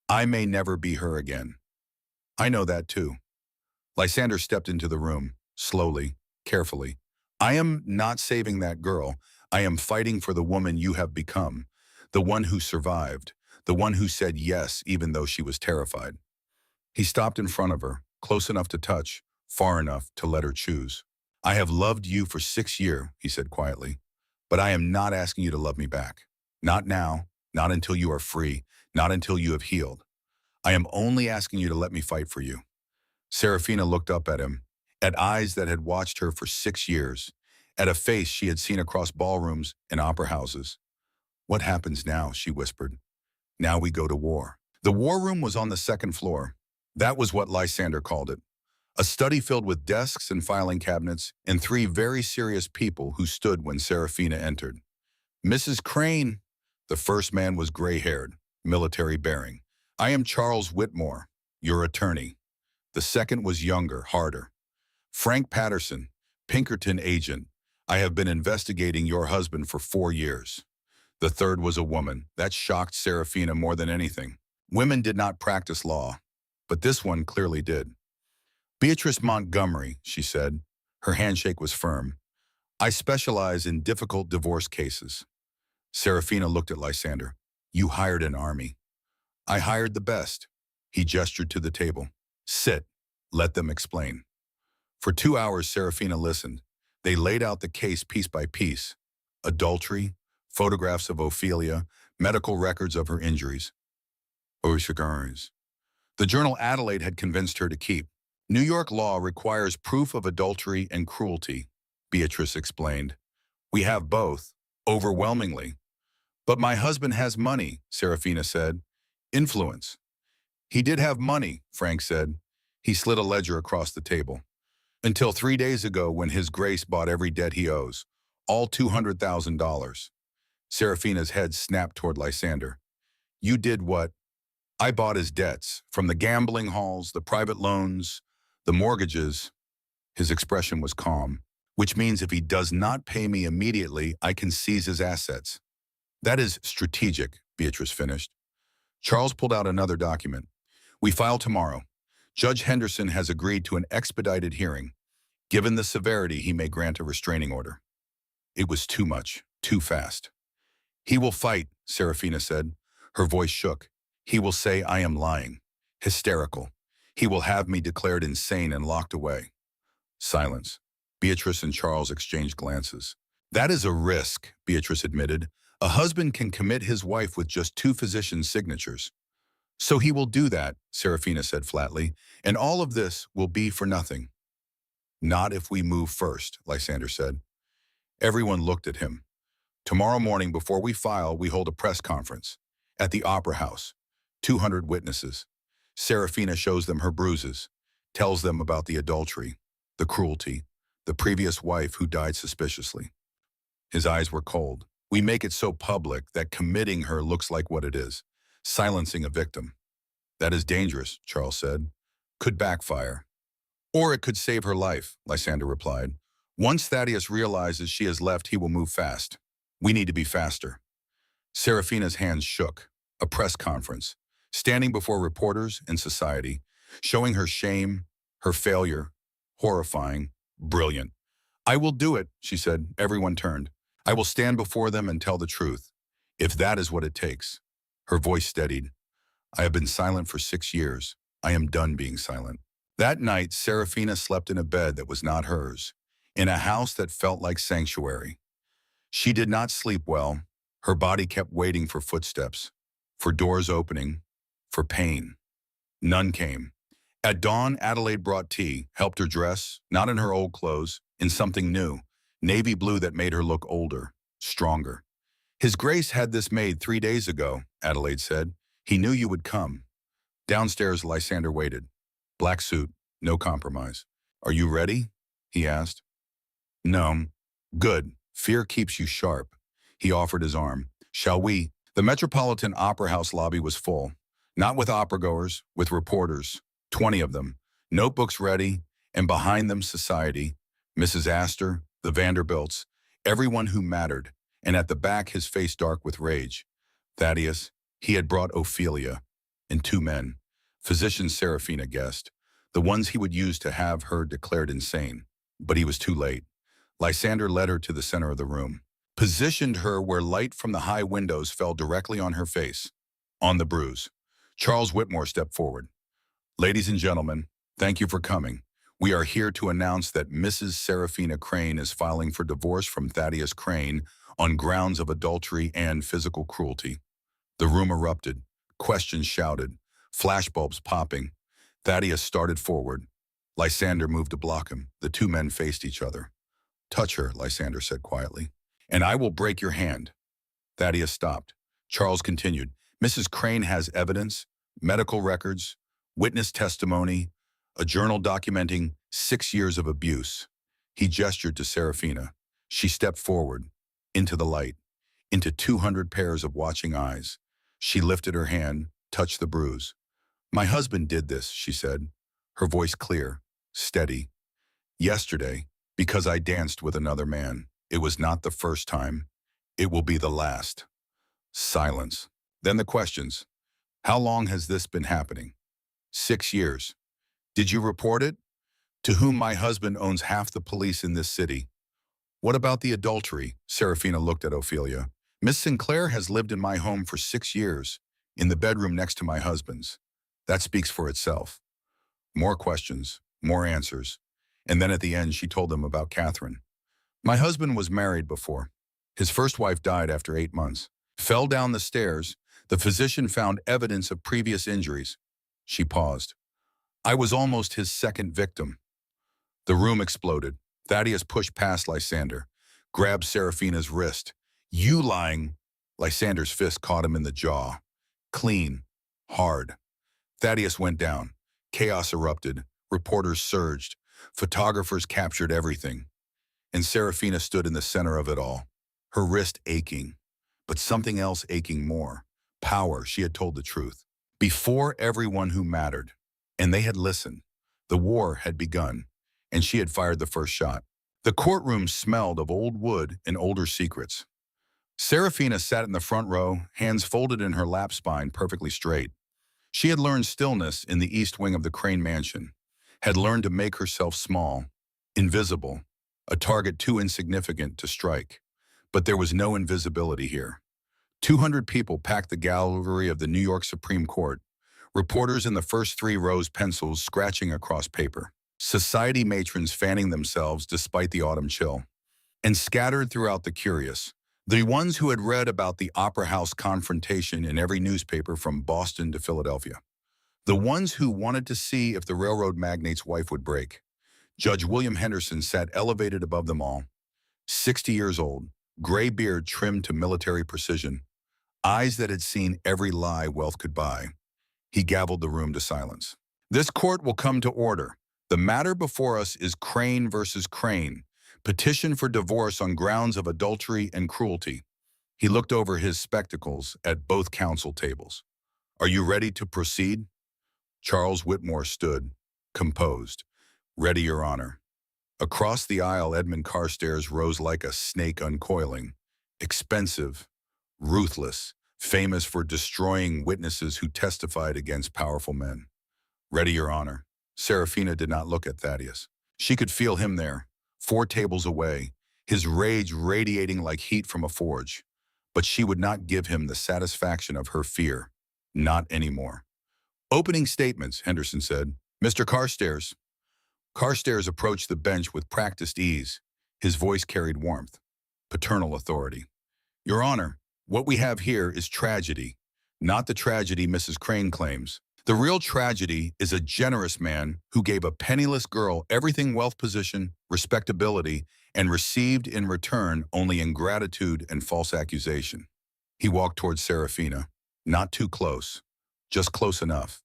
I may never be her again. I know that too. Lysander stepped into the room, slowly, carefully. I am not saving that girl. I am fighting for the woman you have become, the one who survived, the one who said yes even though she was terrified. He stopped in front of her, close enough to touch, far enough to let her choose. I have loved you for 6 years, he said quietly, but I am not asking you to love me back. Not now, not until you are free, not until you have healed. I am only asking you to let me fight for you. Serafina looked up at him, at eyes that had watched her for 6 years, at a face she had seen across ballrooms and opera houses. What happens now, she whispered. Now we go to war. The war room was on the second floor. That was what Lysander called it. A study filled with desks and filing cabinets and 3 very serious people who stood when Serafina entered. Mrs. Crane. The first man was gray-haired, military bearing. I am Charles Whitmore, your attorney. The second was younger, harder. Frank Patterson, Pinkerton agent. I have been investigating your husband for 4 years. The third was a woman. That shocked Serafina more than anything. Women did not practice law, but this one clearly did. Beatrice Montgomery, she said. Her handshake was firm. I specialize in difficult divorce cases. Serafina looked at Lysander. You hired an army. I hired the best. He gestured to the table. Sit. Let them explain. For 2 hours, Serafina listened. They laid out the case piece by piece. Adultery, photographs of Ophelia, medical records of her injuries. The journal Adelaide had convinced her to keep. New York law requires proof of adultery and cruelty, Beatrice explained. We have both, overwhelmingly. But my husband has money, Serafina said. Influence. He did have money, Frank said. He slid a ledger across the table. Until 3 days ago when His Grace bought every debt he owes, all $200,000. Serafina's head snapped toward Lysander. You did what? I bought his debts, from the gambling halls, the private loans, the mortgages. His expression was calm, which means if he does not pay me immediately, I can seize his assets. That is strategic, Beatrice finished. Charles pulled out another document. We file tomorrow. Judge Henderson has agreed to an expedited hearing. Given the severity, he may grant a restraining order. It was too much, too fast. He will fight, Serafina said. Her voice shook. He will say I am lying. Hysterical. He will have me declared insane and locked away. Silence. Beatrice and Charles exchanged glances. That is a risk, Beatrice admitted. A husband can commit his wife with just 2 physicians' signatures. So he will do that, Serafina said flatly, and all of this will be for nothing. Not if we move first, Lysander said. Everyone looked at him. Tomorrow morning before we file, we hold a press conference. At the Opera House. 200 witnesses. Serafina shows them her bruises, tells them about the adultery, the cruelty, the previous wife who died suspiciously. His eyes were cold. We make it so public that committing her looks like what it is, silencing a victim. That is dangerous, Charles said. Could backfire. Or it could save her life, Lysander replied. Once Thaddeus realizes she has left, he will move fast. We need to be faster. Serafina's hands shook. A press conference, standing before reporters and society, showing her shame, her failure, horrifying, brilliant. I will do it, she said. Everyone turned. I will stand before them and tell the truth, if that is what it takes. Her voice steadied. I have been silent for 6 years. I am done being silent. That night, Serafina slept in a bed that was not hers, in a house that felt like sanctuary. She did not sleep well. Her body kept waiting for footsteps, for doors opening, for pain. None came. At dawn, Adelaide brought tea, helped her dress, not in her old clothes, in something new, navy blue that made her look older, stronger. His Grace had this made 3 days ago, Adelaide said. He knew you would come. Downstairs, Lysander waited. Black suit, no compromise. Are you ready? He asked. No, Good. Fear keeps you sharp. He offered his arm. Shall we? The Metropolitan Opera House lobby was full. Not with opera-goers, with reporters. 20 of them. Notebooks ready, and behind them society. Mrs. Astor, the Vanderbilts, everyone who mattered, and at the back his face dark with rage. Thaddeus, he had brought Ophelia, and 2 men. Physician Serafina guessed, the ones he would use to have her declared insane. But he was too late. Lysander led her to the center of the room, positioned her where light from the high windows fell directly on her face, on the bruise. Charles Whitmore stepped forward. Ladies and gentlemen, thank you for coming. We are here to announce that Mrs. Serafina Crane is filing for divorce from Thaddeus Crane on grounds of adultery and physical cruelty. The room erupted. Questions shouted. Flashbulbs popping. Thaddeus started forward. Lysander moved to block him. The 2 men faced each other. Touch her, Lysander said quietly, and I will break your hand. Thaddeus stopped. Charles continued. Mrs. Crane has evidence, medical records, witness testimony, a journal documenting 6 years of abuse. He gestured to Serafina. She stepped forward, into the light, into 200 pairs of watching eyes. She lifted her hand, touched the bruise. My husband did this, she said, her voice clear, steady. Yesterday, because I danced with another man. It was not the first time. It will be the last. Silence. Then the questions. How long has this been happening? 6 years. Did you report it? To whom my husband owns half the police in this city. What about the adultery? Serafina looked at Ophelia. Miss Sinclair has lived in my home for 6 years, in the bedroom next to my husband's. That speaks for itself. More questions, more answers. And then at the end, she told them about Catherine. My husband was married before. His first wife died after 8 months. Fell down the stairs. The physician found evidence of previous injuries. She paused. I was almost his second victim. The room exploded. Thaddeus pushed past Lysander, grabbed Serafina's wrist. You lying. Lysander's fist caught him in the jaw. Clean. Hard. Thaddeus went down. Chaos erupted. Reporters surged. Photographers captured everything. And Serafina stood in the center of it all, her wrist aching, but something else aching more. Power, she had told the truth. Before everyone who mattered. And they had listened. The war had begun, and she had fired the first shot. The courtroom smelled of old wood and older secrets. Serafina sat in the front row, hands folded in her lap spine, perfectly straight. She had learned stillness in the east wing of the Crane mansion, had learned to make herself small, invisible, a target too insignificant to strike. But there was no invisibility here. 200 people packed the gallery of the New York Supreme Court, reporters in the first 3 rows, pencils scratching across paper, society matrons fanning themselves despite the autumn chill, and scattered throughout the curious, the ones who had read about the Opera House confrontation in every newspaper from Boston to Philadelphia, the ones who wanted to see if the railroad magnate's wife would break. Judge William Henderson sat elevated above them all, 60 years old, gray beard trimmed to military precision, eyes that had seen every lie wealth could buy. He gavelled the room to silence. This court will come to order. The matter before us is Crane versus Crane, petition for divorce on grounds of adultery and cruelty. He looked over his spectacles at both counsel tables. Are you ready to proceed? Charles Whitmore stood, composed. Ready, Your Honor. Across the aisle, Edmund Carstairs rose like a snake uncoiling, expensive, ruthless, famous for destroying witnesses who testified against powerful men. Ready, Your Honor. Serafina did not look at Thaddeus. She could feel him there, 4 tables away, his rage radiating like heat from a forge. But she would not give him the satisfaction of her fear. Not anymore. Opening statements, Henderson said. Mr. Carstairs. Carstairs approached the bench with practiced ease. His voice carried warmth, paternal authority. Your Honor, what we have here is tragedy, not the tragedy Mrs. Crane claims. The real tragedy is a generous man who gave a penniless girl everything: wealth, position, respectability, and received in return only ingratitude and false accusation. He walked towards Serafina, not too close, just close enough.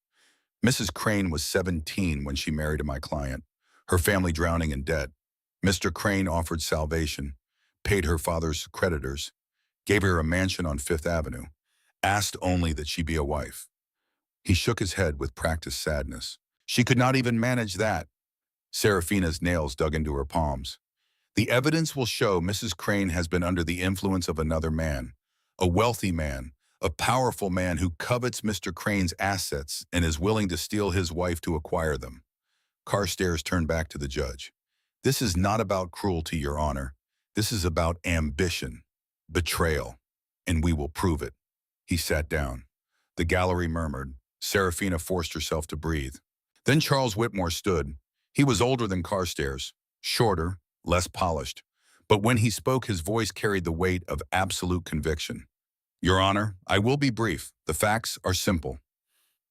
Mrs. Crane was 17 when she married my client, her family drowning in debt. Mr. Crane offered salvation. paid her father's creditors, gave her a mansion on Fifth Avenue, asked only that she be a wife. He shook his head with practiced sadness. She could not even manage that. Serafina's nails dug into her palms. The evidence will show Mrs. Crane has been under the influence of another man, a wealthy man, a powerful man who covets Mr. Crane's assets and is willing to steal his wife to acquire them. Carstairs turned back to the judge. This is not about cruelty, Your Honor. This is about ambition, betrayal, and we will prove it. He sat down. The gallery murmured. Serafina forced herself to breathe. Then Charles Whitmore stood. He was older than Carstairs, shorter, less polished, but when he spoke, his voice carried the weight of absolute conviction. Your Honor, I will be brief. The facts are simple.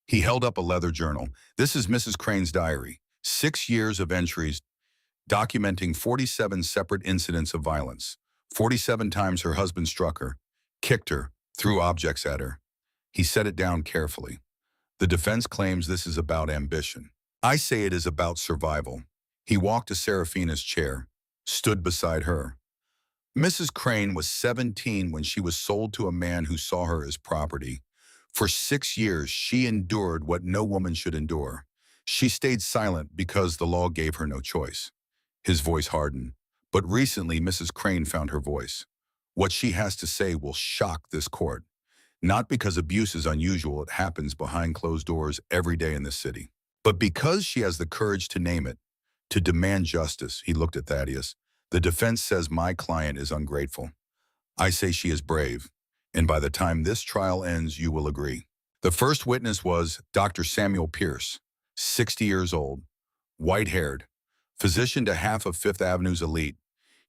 He held up a leather journal. This is Mrs. Crane's diary. 6 years of entries documenting 47 separate incidents of violence. 47 times her husband struck her, kicked her, threw objects at her. He set it down carefully. The defense claims this is about ambition. I say it is about survival. He walked to Serafina's chair, stood beside her. Mrs. Crane was 17 when she was sold to a man who saw her as property. For 6 years, she endured what no woman should endure. She stayed silent because the law gave her no choice. His voice hardened. But recently, Mrs. Crane found her voice. What she has to say will shock this court. Not because abuse is unusual, it happens behind closed doors every day in this city, but because she has the courage to name it, to demand justice. He looked at Thaddeus. The defense says my client is ungrateful. I say she is brave, and by the time this trial ends, you will agree. The first witness was Dr. Samuel Pierce, 60 years old, white-haired, physician to half of Fifth Avenue's elite.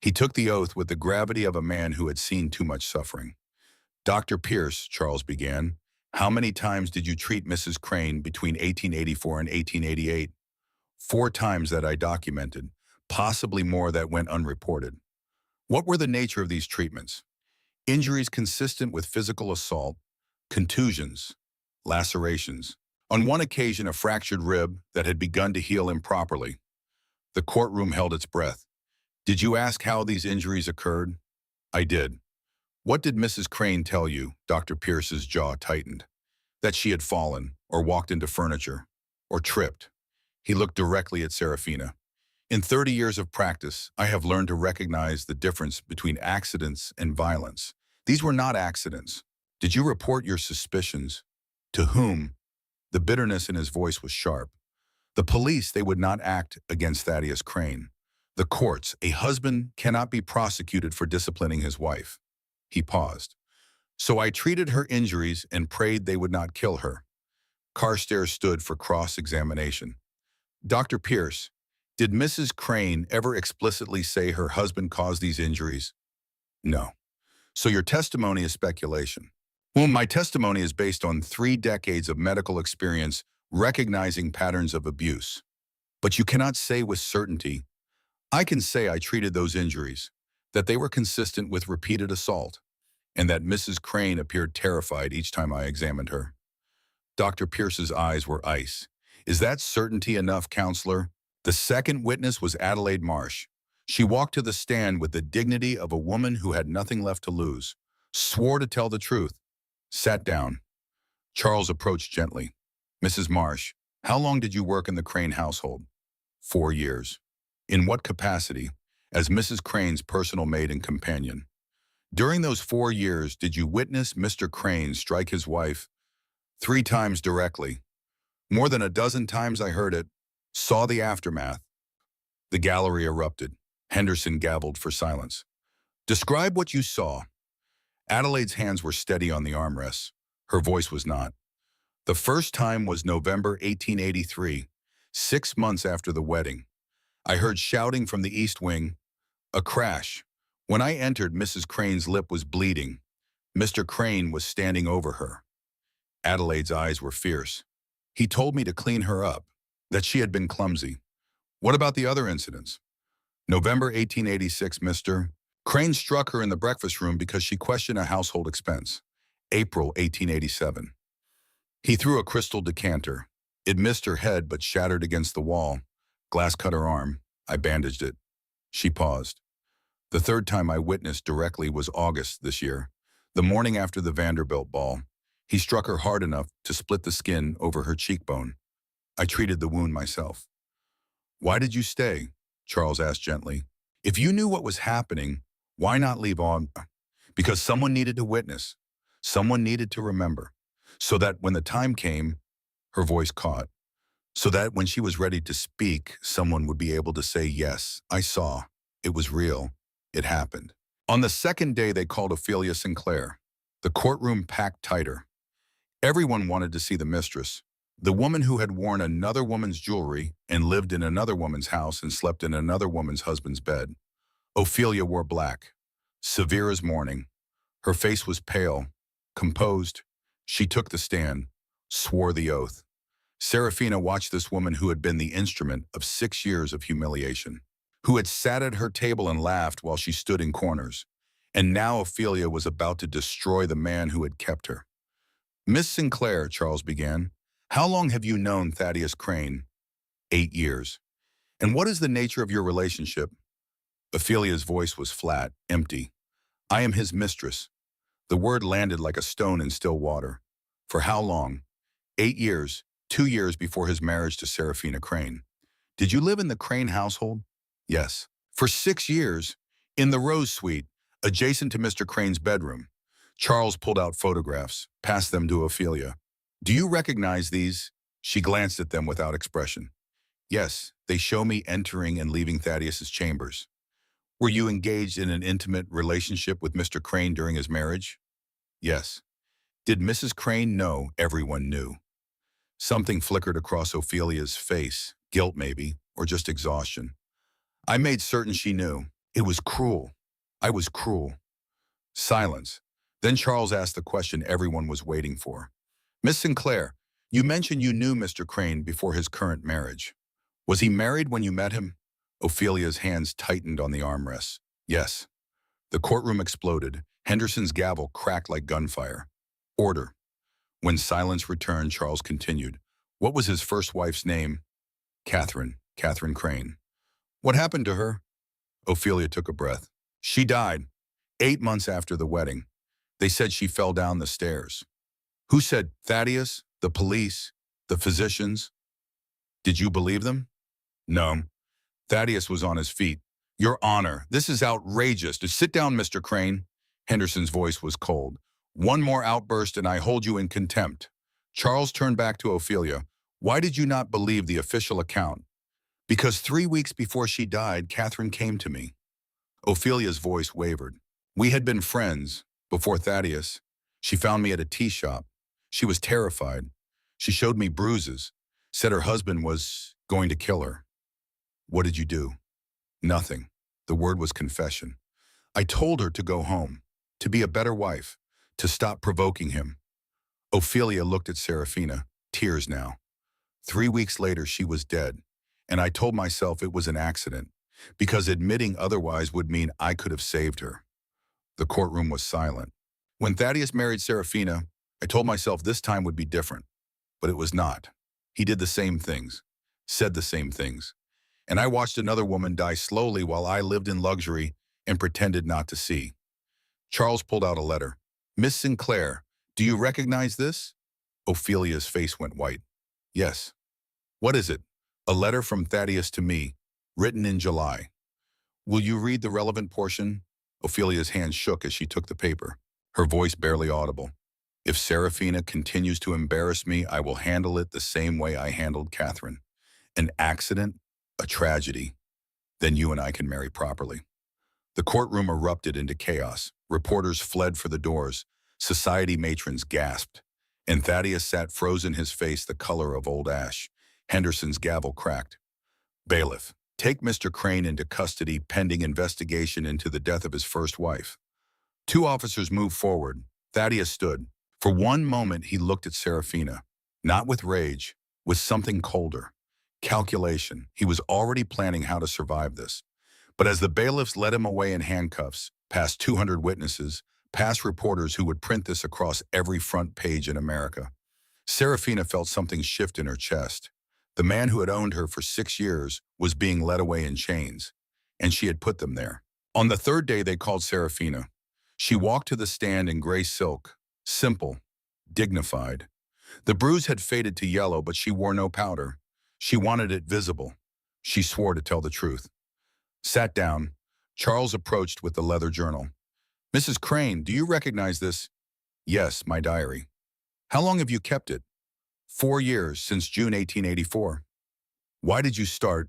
He took the oath with the gravity of a man who had seen too much suffering. Dr. Pierce, Charles began, how many times did you treat Mrs. Crane between 1884 and 1888? 4 times that I documented, possibly more that went unreported. What were the nature of these treatments? Injuries consistent with physical assault, contusions, lacerations. On one occasion, a fractured rib that had begun to heal improperly. The courtroom held its breath. Did you ask how these injuries occurred? I did. What did Mrs. Crane tell you? Dr. Pierce's jaw tightened. That she had fallen, or walked into furniture, or tripped. He looked directly at Serafina. In 30 years of practice, I have learned to recognize the difference between accidents and violence. These were not accidents. Did you report your suspicions? To whom? The bitterness in his voice was sharp. The police, they would not act against Thaddeus Crane. The courts, a husband cannot be prosecuted for disciplining his wife. He paused. So I treated her injuries and prayed they would not kill her. Carstairs stood for cross-examination. Dr. Pierce, did Mrs. Crane ever explicitly say her husband caused these injuries? No. So your testimony is speculation. Well, my testimony is based on 3 decades of medical experience recognizing patterns of abuse. But you cannot say with certainty. I can say I treated those injuries, that they were consistent with repeated assault, and that Mrs. Crane appeared terrified each time I examined her. Dr. Pierce's eyes were ice. Is that certainty enough, counselor? The second witness was Adelaide Marsh. She walked to the stand with the dignity of a woman who had nothing left to lose, swore to tell the truth, sat down. Charles approached gently. Mrs. Marsh, how long did you work in the Crane household? 4 years. In what capacity? As Mrs. Crane's personal maid and companion. During those 4 years, did you witness Mr. Crane strike his wife? 3 times directly. More than a dozen times I heard it, saw the aftermath. The gallery erupted. Henderson gavelled for silence. Describe what you saw. Adelaide's hands were steady on the armrests. Her voice was not. The first time was November 1883, 6 months after the wedding. I heard shouting from the east wing, a crash. When I entered, Mrs. Crane's lip was bleeding. Mr. Crane was standing over her. Adelaide's eyes were fierce. He told me to clean her up, that she had been clumsy. What about the other incidents? November 1886, Mr. Crane struck her in the breakfast room because she questioned a household expense. April 1887. He threw a crystal decanter. It missed her head but shattered against the wall. Glass cut her arm. I bandaged it. She paused. The third time I witnessed directly was August this year, the morning after the Vanderbilt ball. He struck her hard enough to split the skin over her cheekbone. I treated the wound myself. Why did you stay? Charles asked gently. If you knew what was happening, why not leave on? Because someone needed to witness. Someone needed to remember. So that when the time came, her voice caught. So that when she was ready to speak, someone would be able to say, yes, I saw. It was real. It happened. On the second day, they called Ophelia Sinclair. The courtroom packed tighter. Everyone wanted to see the mistress, the woman who had worn another woman's jewelry and lived in another woman's house and slept in another woman's husband's bed. Ophelia wore black, severe as mourning. Her face was pale, composed. She took the stand, swore the oath. Serafina watched this woman who had been the instrument of 6 years of humiliation, who had sat at her table and laughed while she stood in corners. And now Ophelia was about to destroy the man who had kept her. Miss Sinclair, Charles began, how long have you known Thaddeus Crane? 8 years. And what is the nature of your relationship? Ophelia's voice was flat, empty. I am his mistress. The word landed like a stone in still water. For how long? 8 years, 2 years before his marriage to Serafina Crane. Did you live in the Crane household? Yes. For 6 years, in the Rose Suite, adjacent to Mr. Crane's bedroom. Charles pulled out photographs, passed them to Ophelia. Do you recognize these? She glanced at them without expression. Yes, they show me entering and leaving Thaddeus's chambers. Were you engaged in an intimate relationship with Mr. Crane during his marriage? Yes. Did Mrs. Crane know? Everyone knew. Something flickered across Ophelia's face, guilt maybe, or just exhaustion. I made certain she knew. It was cruel. I was cruel. Silence. Then Charles asked the question everyone was waiting for. Miss Sinclair, you mentioned you knew Mr. Crane before his current marriage. Was he married when you met him? Ophelia's hands tightened on the armrests. Yes. The courtroom exploded. Henderson's gavel cracked like gunfire. Order. When silence returned, Charles continued. What was his first wife's name? Catherine Crane. What happened to her? Ophelia took a breath. She died 8 months after the wedding. They said she fell down the stairs. Who said? Thaddeus? The police? The physicians? Did you believe them? No. Thaddeus was on his feet. Your Honor, this is outrageous. Sit down, Mr. Crane. Henderson's voice was cold. One more outburst and I hold you in contempt. Charles turned back to Ophelia. Why did you not believe the official account? Because 3 weeks before she died, Catherine came to me. Ophelia's voice wavered. We had been friends before Thaddeus. She found me at a tea shop. She was terrified. She showed me bruises, said her husband was going to kill her. What did you do? Nothing. The word was confession. I told her to go home, to be a better wife, to stop provoking him. Ophelia looked at Serafina, tears now. 3 weeks later, she was dead, and I told myself it was an accident, because admitting otherwise would mean I could have saved her. The courtroom was silent. When Thaddeus married Serafina, I told myself this time would be different, but it was not. He did the same things, said the same things, and I watched another woman die slowly while I lived in luxury and pretended not to see. Charles pulled out a letter. Miss Sinclair, do you recognize this? Ophelia's face went white. Yes. What is it? A letter from Thaddeus to me, written in July. Will you read the relevant portion? Ophelia's hand shook as she took the paper, her voice barely audible. If Serafina continues to embarrass me, I will handle it the same way I handled Catherine. An accident, a tragedy. Then you and I can marry properly. The courtroom erupted into chaos. Reporters fled for the doors. Society matrons gasped. And Thaddeus sat frozen, his face the color of old ash. Henderson's gavel cracked. Bailiff, take Mr. Crane into custody pending investigation into the death of his first wife. 2 officers moved forward. Thaddeus stood. For one moment, he looked at Serafina. Not with rage, with something colder. Calculation. He was already planning how to survive this. But as the bailiffs led him away in handcuffs, past 200 witnesses, past reporters who would print this across every front page in America, Serafina felt something shift in her chest. The man who had owned her for 6 years was being led away in chains, and she had put them there. On the third day, they called Serafina. She walked to the stand in gray silk, simple, dignified. The bruise had faded to yellow, but she wore no powder. She wanted it visible. She swore to tell the truth. Sat down. Charles approached with the leather journal. Mrs. Crane, do you recognize this? Yes, my diary. How long have you kept it? 4 years, since June 1884. Why did you start?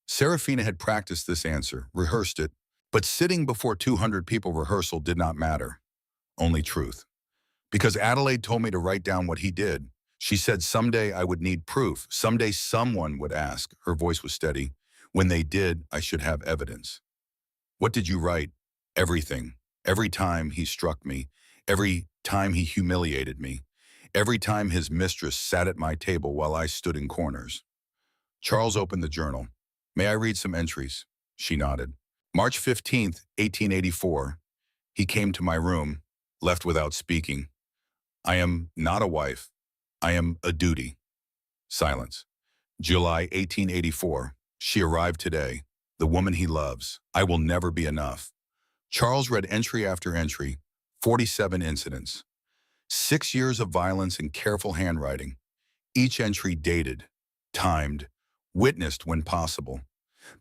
Serafina had practiced this answer, rehearsed it, but sitting before 200 people rehearsal did not matter. Only truth. Because Adelaide told me to write down what he did. She said someday I would need proof. Someday someone would ask. Her voice was steady. When they did, I should have evidence. What did you write? Everything. Every time he struck me. Every time he humiliated me. Every time his mistress sat at my table while I stood in corners. Charles opened the journal. May I read some entries? She nodded. March 15th, 1884. He came to my room, left without speaking. I am not a wife. I am a duty. Silence. July 1884. She arrived today. The woman he loves. I will never be enough. Charles read entry after entry. 47 incidents. 6 years of violence in careful handwriting. Each entry dated, timed, witnessed when possible.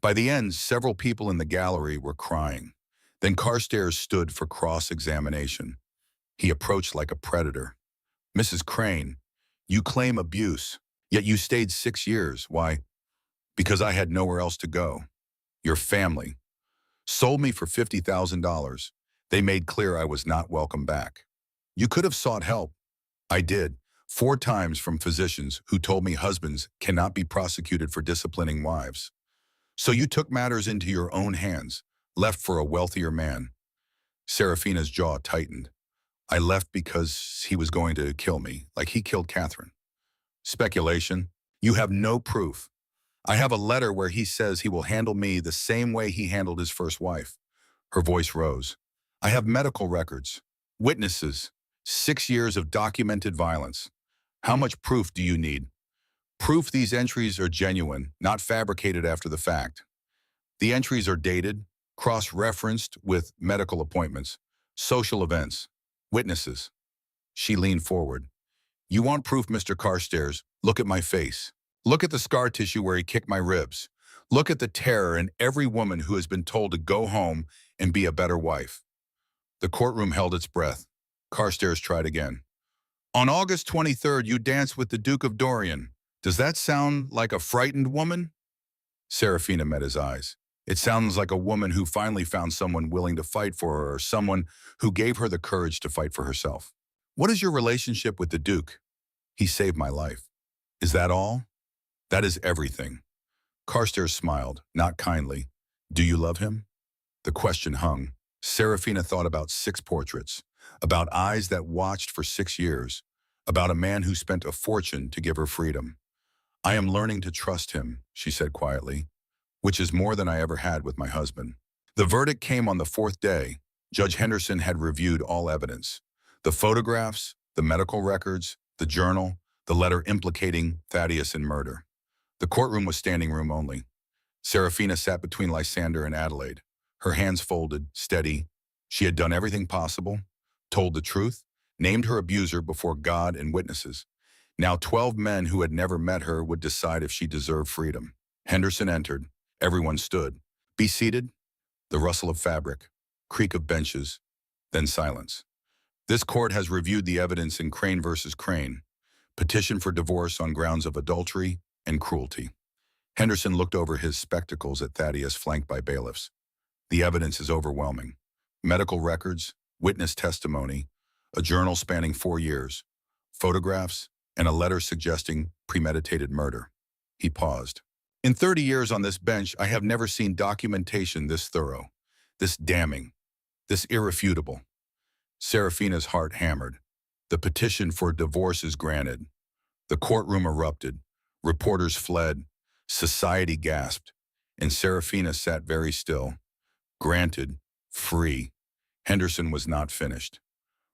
By the end, several people in the gallery were crying. Then Carstairs stood for cross-examination. He approached like a predator. Mrs. Crane, you claim abuse, yet you stayed 6 years. Why? Because I had nowhere else to go. Your family sold me for $50,000. They made clear I was not welcome back. You could have sought help. I did, 4 times from physicians who told me husbands cannot be prosecuted for disciplining wives. So you took matters into your own hands, left for a wealthier man. Serafina's jaw tightened. I left because he was going to kill me, like he killed Catherine. Speculation. You have no proof. I have a letter where he says he will handle me the same way he handled his first wife. Her voice rose. I have medical records, witnesses, 6 years of documented violence. How much proof do you need? Proof these entries are genuine, not fabricated after the fact. The entries are dated, cross-referenced with medical appointments, social events, witnesses. She leaned forward. You want proof, Mr. Carstairs? Look at my face. Look at the scar tissue where he kicked my ribs. Look at the terror in every woman who has been told to go home and be a better wife. The courtroom held its breath. Carstairs tried again. On August 23rd, you danced with the Duke of Dorian. Does that sound like a frightened woman? Serafina met his eyes. It sounds like a woman who finally found someone willing to fight for her, or someone who gave her the courage to fight for herself. What is your relationship with the Duke? He saved my life. Is that all? That is everything. Carstairs smiled, not kindly. Do you love him? The question hung. Serafina thought about 6 portraits, about eyes that watched for 6 years, about a man who spent a fortune to give her freedom. I am learning to trust him, she said quietly, which is more than I ever had with my husband. The verdict came on the 4th day. Judge Henderson had reviewed all evidence. The photographs, the medical records, the journal, the letter implicating Thaddeus in murder. The courtroom was standing room only. Serafina sat between Lysander and Adelaide, her hands folded, steady. She had done everything possible, told the truth, named her abuser before God and witnesses. Now 12 men who had never met her would decide if she deserved freedom. Henderson entered. Everyone stood. Be seated. The rustle of fabric, creak of benches, then silence. This court has reviewed the evidence in Crane versus Crane, petition for divorce on grounds of adultery and cruelty. Henderson looked over his spectacles at Thaddeus, flanked by bailiffs. The evidence is overwhelming. Medical records, witness testimony, a journal spanning 4 years, photographs, and a letter suggesting premeditated murder. He paused. In 30 years on this bench, I have never seen documentation this thorough, this damning, this irrefutable. Serafina's heart hammered. The petition for divorce is granted. The courtroom erupted. Reporters fled. Society gasped. And Serafina sat very still. Granted. Free. Henderson was not finished.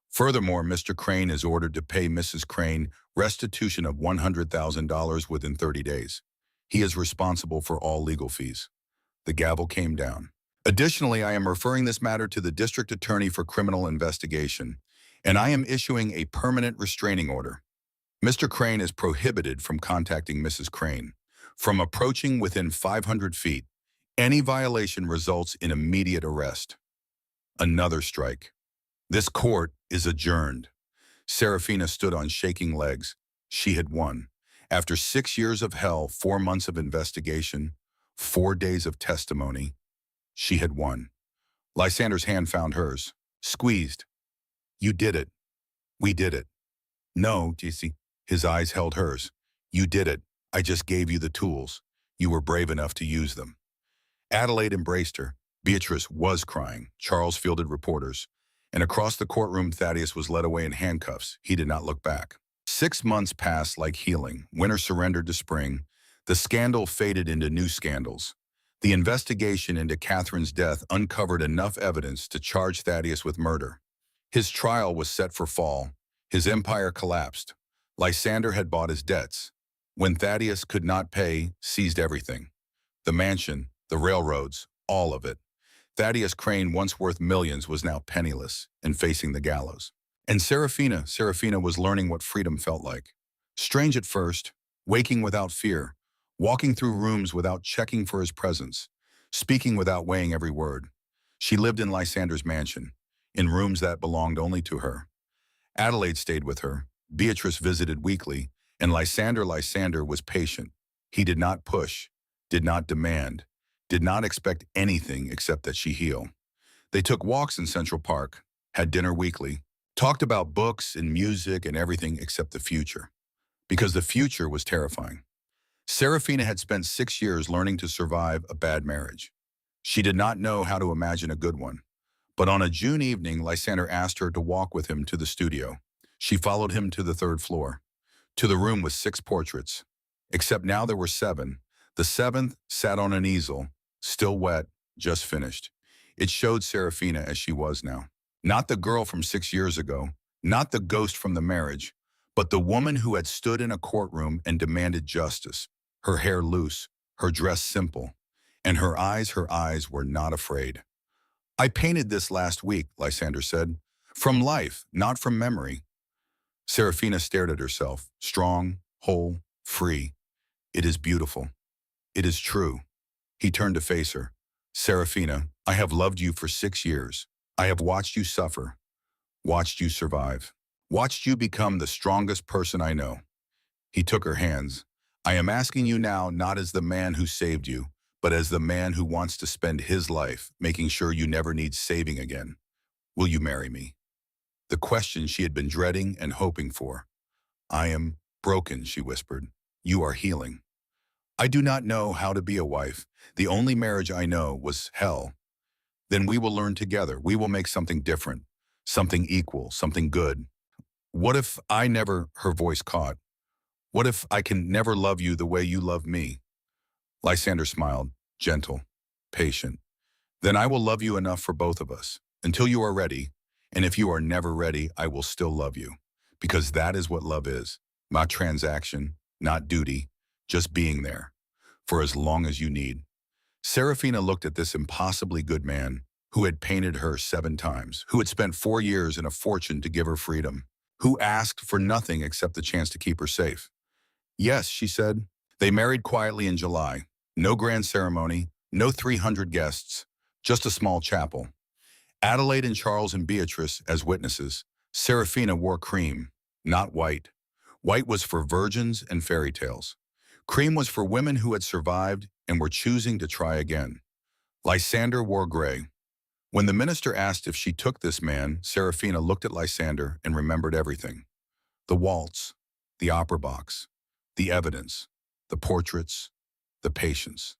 Furthermore, Mr. Crane is ordered to pay Mrs. Crane restitution of $100,000 within 30 days. He is responsible for all legal fees. The gavel came down. Additionally, I am referring this matter to the District Attorney for criminal investigation, and I am issuing a permanent restraining order. Mr. Crane is prohibited from contacting Mrs. Crane, from approaching within 500 feet. Any violation results in immediate arrest. Another strike. This court is adjourned. Serafina stood on shaking legs. She had won. After 6 years of hell, 4 months of investigation, 4 days of testimony, she had won. Lysander's hand found hers. Squeezed. You did it. We did it. No, Jesse. His eyes held hers. You did it. I just gave you the tools. You were brave enough to use them. Adelaide embraced her. Beatrice was crying. Charles fielded reporters. And across the courtroom, Thaddeus was led away in handcuffs. He did not look back. 6 months passed like healing. Winter surrendered to spring. The scandal faded into new scandals. The investigation into Catherine's death uncovered enough evidence to charge Thaddeus with murder. His trial was set for fall. His empire collapsed. Lysander had bought his debts. When Thaddeus could not pay, seized everything. The mansion, the railroads, all of it. Thaddeus Crane, once worth millions, was now penniless and facing the gallows. And Serafina was learning what freedom felt like. Strange at first, waking without fear, walking through rooms without checking for his presence, speaking without weighing every word. She lived in Lysander's mansion, in rooms that belonged only to her. Adelaide stayed with her. Beatrice visited weekly, and Lysander was patient. He did not push, did not demand, did not expect anything except that she heal. They took walks in Central Park, had dinner weekly, talked about books and music and everything except the future, because the future was terrifying. Serafina had spent 6 years learning to survive a bad marriage. She did not know how to imagine a good one. But on a June evening, Lysander asked her to walk with him to the studio. She followed him to the 3rd floor, to the room with 6 portraits. Except now there were 7. The 7th sat on an easel, still wet, just finished. It showed Serafina as she was now. Not the girl from 6 years ago, not the ghost from the marriage, but the woman who had stood in a courtroom and demanded justice. Her hair loose, her dress simple, and her eyes were not afraid. I painted this last week, Lysander said. From life, not from memory. Serafina stared at herself, strong, whole, free. It is beautiful. It is true. He turned to face her. Serafina, I have loved you for 6 years. I have watched you suffer, watched you survive, watched you become the strongest person I know. He took her hands. I am asking you now not as the man who saved you, but as the man who wants to spend his life making sure you never need saving again. Will you marry me? The question she had been dreading and hoping for. I am broken, she whispered. You are healing. I do not know how to be a wife. The only marriage I know was hell. Then we will learn together. We will make something different, something equal, something good. What if I never, her voice caught. What if I can never love you the way you love me? Lysander smiled, gentle, patient. Then I will love you enough for both of us, until you are ready. And if you are never ready, I will still love you. Because that is what love is. Not transaction, not duty, just being there. For as long as you need. Serafina looked at this impossibly good man, who had painted her 7 times, who had spent 4 years and a fortune to give her freedom, who asked for nothing except the chance to keep her safe. Yes, she said. They married quietly in July. No grand ceremony, no 300 guests, just a small chapel. Adelaide and Charles and Beatrice as witnesses. Serafina wore cream, not white. White was for virgins and fairy tales. Cream was for women who had survived and were choosing to try again. Lysander wore gray. When the minister asked if she took this man, Serafina looked at Lysander and remembered everything. The waltz, the opera box, the evidence, the portraits, the patience.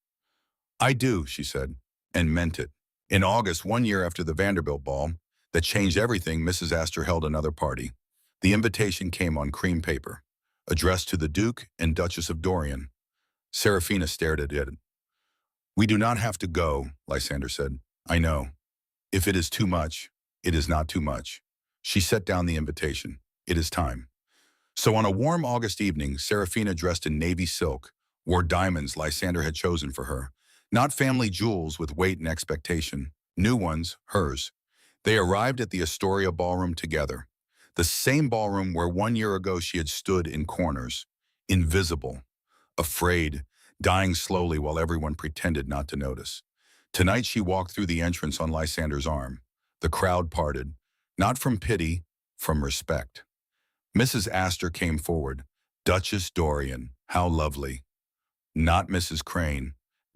I do, she said, and meant it. In August, 1 year after the Vanderbilt ball, that changed everything, Mrs. Astor held another party. The invitation came on cream paper, addressed to the Duke and Duchess of Dorian. Serafina stared at it. We do not have to go, Lysander said. I know. If it is too much, it is not too much. She set down the invitation. It is time. So on a warm August evening, Serafina, dressed in navy silk, wore diamonds Lysander had chosen for her. Not family jewels with weight and expectation. New ones, hers. They arrived at the Astoria Ballroom together. The same ballroom where 1 year ago she had stood in corners, invisible, afraid, dying slowly while everyone pretended not to notice. Tonight she walked through the entrance on Lysander's arm. The crowd parted, not from pity, from respect. Mrs. Astor came forward. Duchess Dorian, how lovely. Not Mrs. Crane,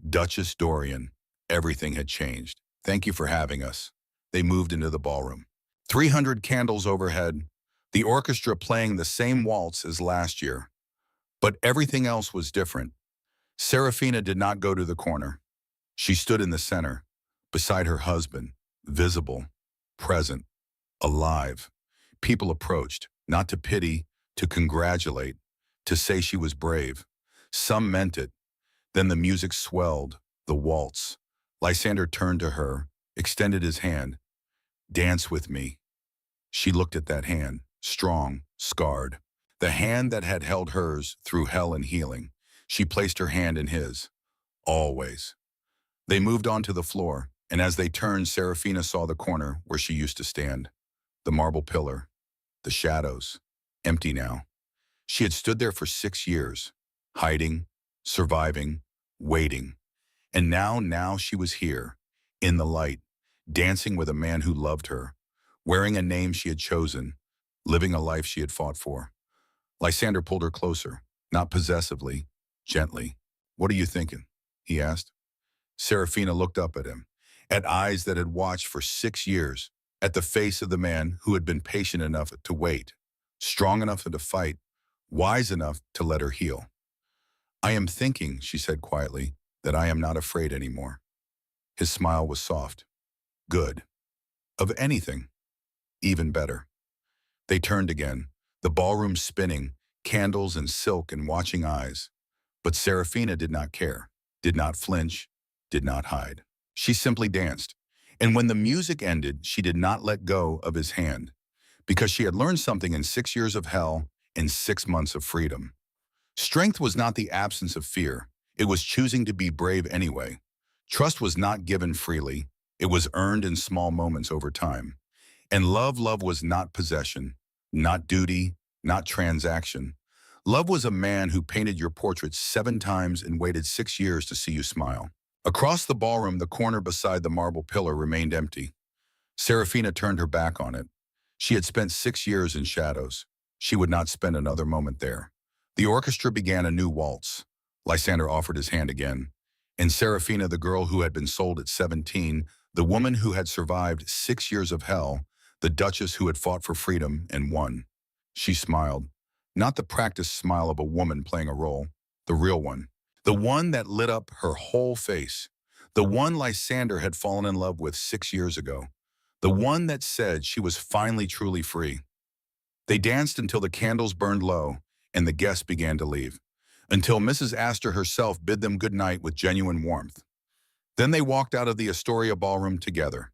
Duchess Dorian. Everything had changed. Thank you for having us. They moved into the ballroom. 300 candles overhead, the orchestra playing the same waltz as last year. But everything else was different. Serafina did not go to the corner. She stood in the center, beside her husband, visible, present, alive. People approached, not to pity, to congratulate, to say she was brave. Some meant it. Then the music swelled, the waltz. Lysander turned to her, extended his hand. Dance with me. She looked at that hand, strong, scarred. The hand that had held hers through hell and healing. She placed her hand in his. Always. They moved onto the floor, and as they turned, Serafina saw the corner where she used to stand. The marble pillar. The shadows. Empty now. She had stood there for 6 years, hiding, surviving, waiting. And now she was here, in the light, dancing with a man who loved her, wearing a name she had chosen, living a life she had fought for. Lysander pulled her closer, not possessively, gently. What are you thinking? He asked. Serafina looked up at him, at eyes that had watched for 6 years, at the face of the man who had been patient enough to wait, strong enough to fight, wise enough to let her heal. I am thinking, she said quietly, that I am not afraid anymore. His smile was soft. Good. Of anything. Even better. They turned again, the ballroom spinning, candles and silk and watching eyes. But Serafina did not care, did not flinch, did not hide. She simply danced. And when the music ended, she did not let go of his hand, because she had learned something in 6 years of hell and 6 months of freedom. Strength was not the absence of fear. It was choosing to be brave anyway. Trust was not given freely. It was earned in small moments over time. And love was not possession, not duty, not transaction. Love was a man who painted your portrait 7 times and waited 6 years to see you smile. Across the ballroom, the corner beside the marble pillar remained empty. Serafina turned her back on it. She had spent 6 years in shadows. She would not spend another moment there. The orchestra began a new waltz. Lysander offered his hand again. And Serafina, the girl who had been sold at 17, the woman who had survived 6 years of hell, the duchess who had fought for freedom and won. She smiled. Not the practiced smile of a woman playing a role, the real one. The one that lit up her whole face. The one Lysander had fallen in love with 6 years ago. The one that said she was finally truly free. They danced until the candles burned low and the guests began to leave, until Mrs. Astor herself bid them good night with genuine warmth. Then they walked out of the Astoria Ballroom together.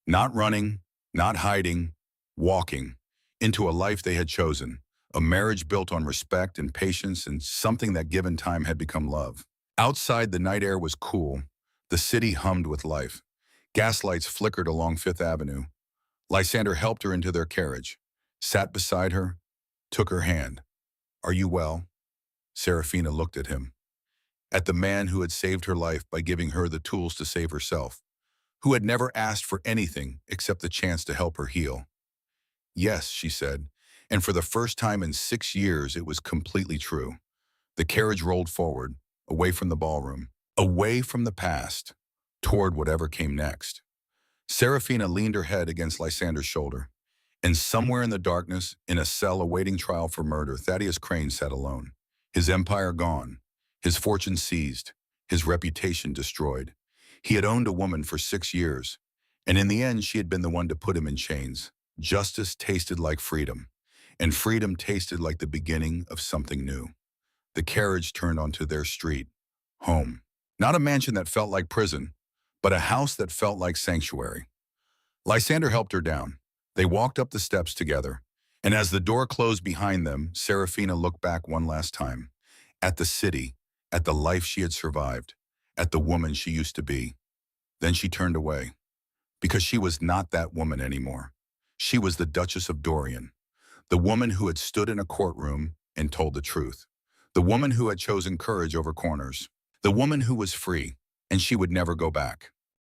Not running, not hiding, walking, into a life they had chosen, a marriage built on respect and patience and something that given time had become love. Outside, the night air was cool. The city hummed with life. Gaslights flickered along Fifth Avenue. Lysander helped her into their carriage, sat beside her, took her hand. Are you well? Serafina looked at him, at the man who had saved her life by giving her the tools to save herself, who had never asked for anything except the chance to help her heal. Yes, she said, and for the first time in 6 years it was completely true. The carriage rolled forward, away from the ballroom, away from the past, toward whatever came next. Serafina leaned her head against Lysander's shoulder, and somewhere in the darkness, in a cell awaiting trial for murder, Thaddeus Crane sat alone, his empire gone, his fortune seized, his reputation destroyed. He had owned a woman for 6 years, and in the end she had been the one to put him in chains. Justice tasted like freedom, and freedom tasted like the beginning of something new. The carriage turned onto their street, home. Not a mansion that felt like prison, but a house that felt like sanctuary. Lysander helped her down. They walked up the steps together, and as the door closed behind them, Serafina looked back one last time, at the city, at the life she had survived, at the woman she used to be. Then she turned away, because she was not that woman anymore. She was the Duchess of Dorian, the woman who had stood in a courtroom and told the truth, the woman who had chosen courage over corners, the woman who was free, and she would never go back.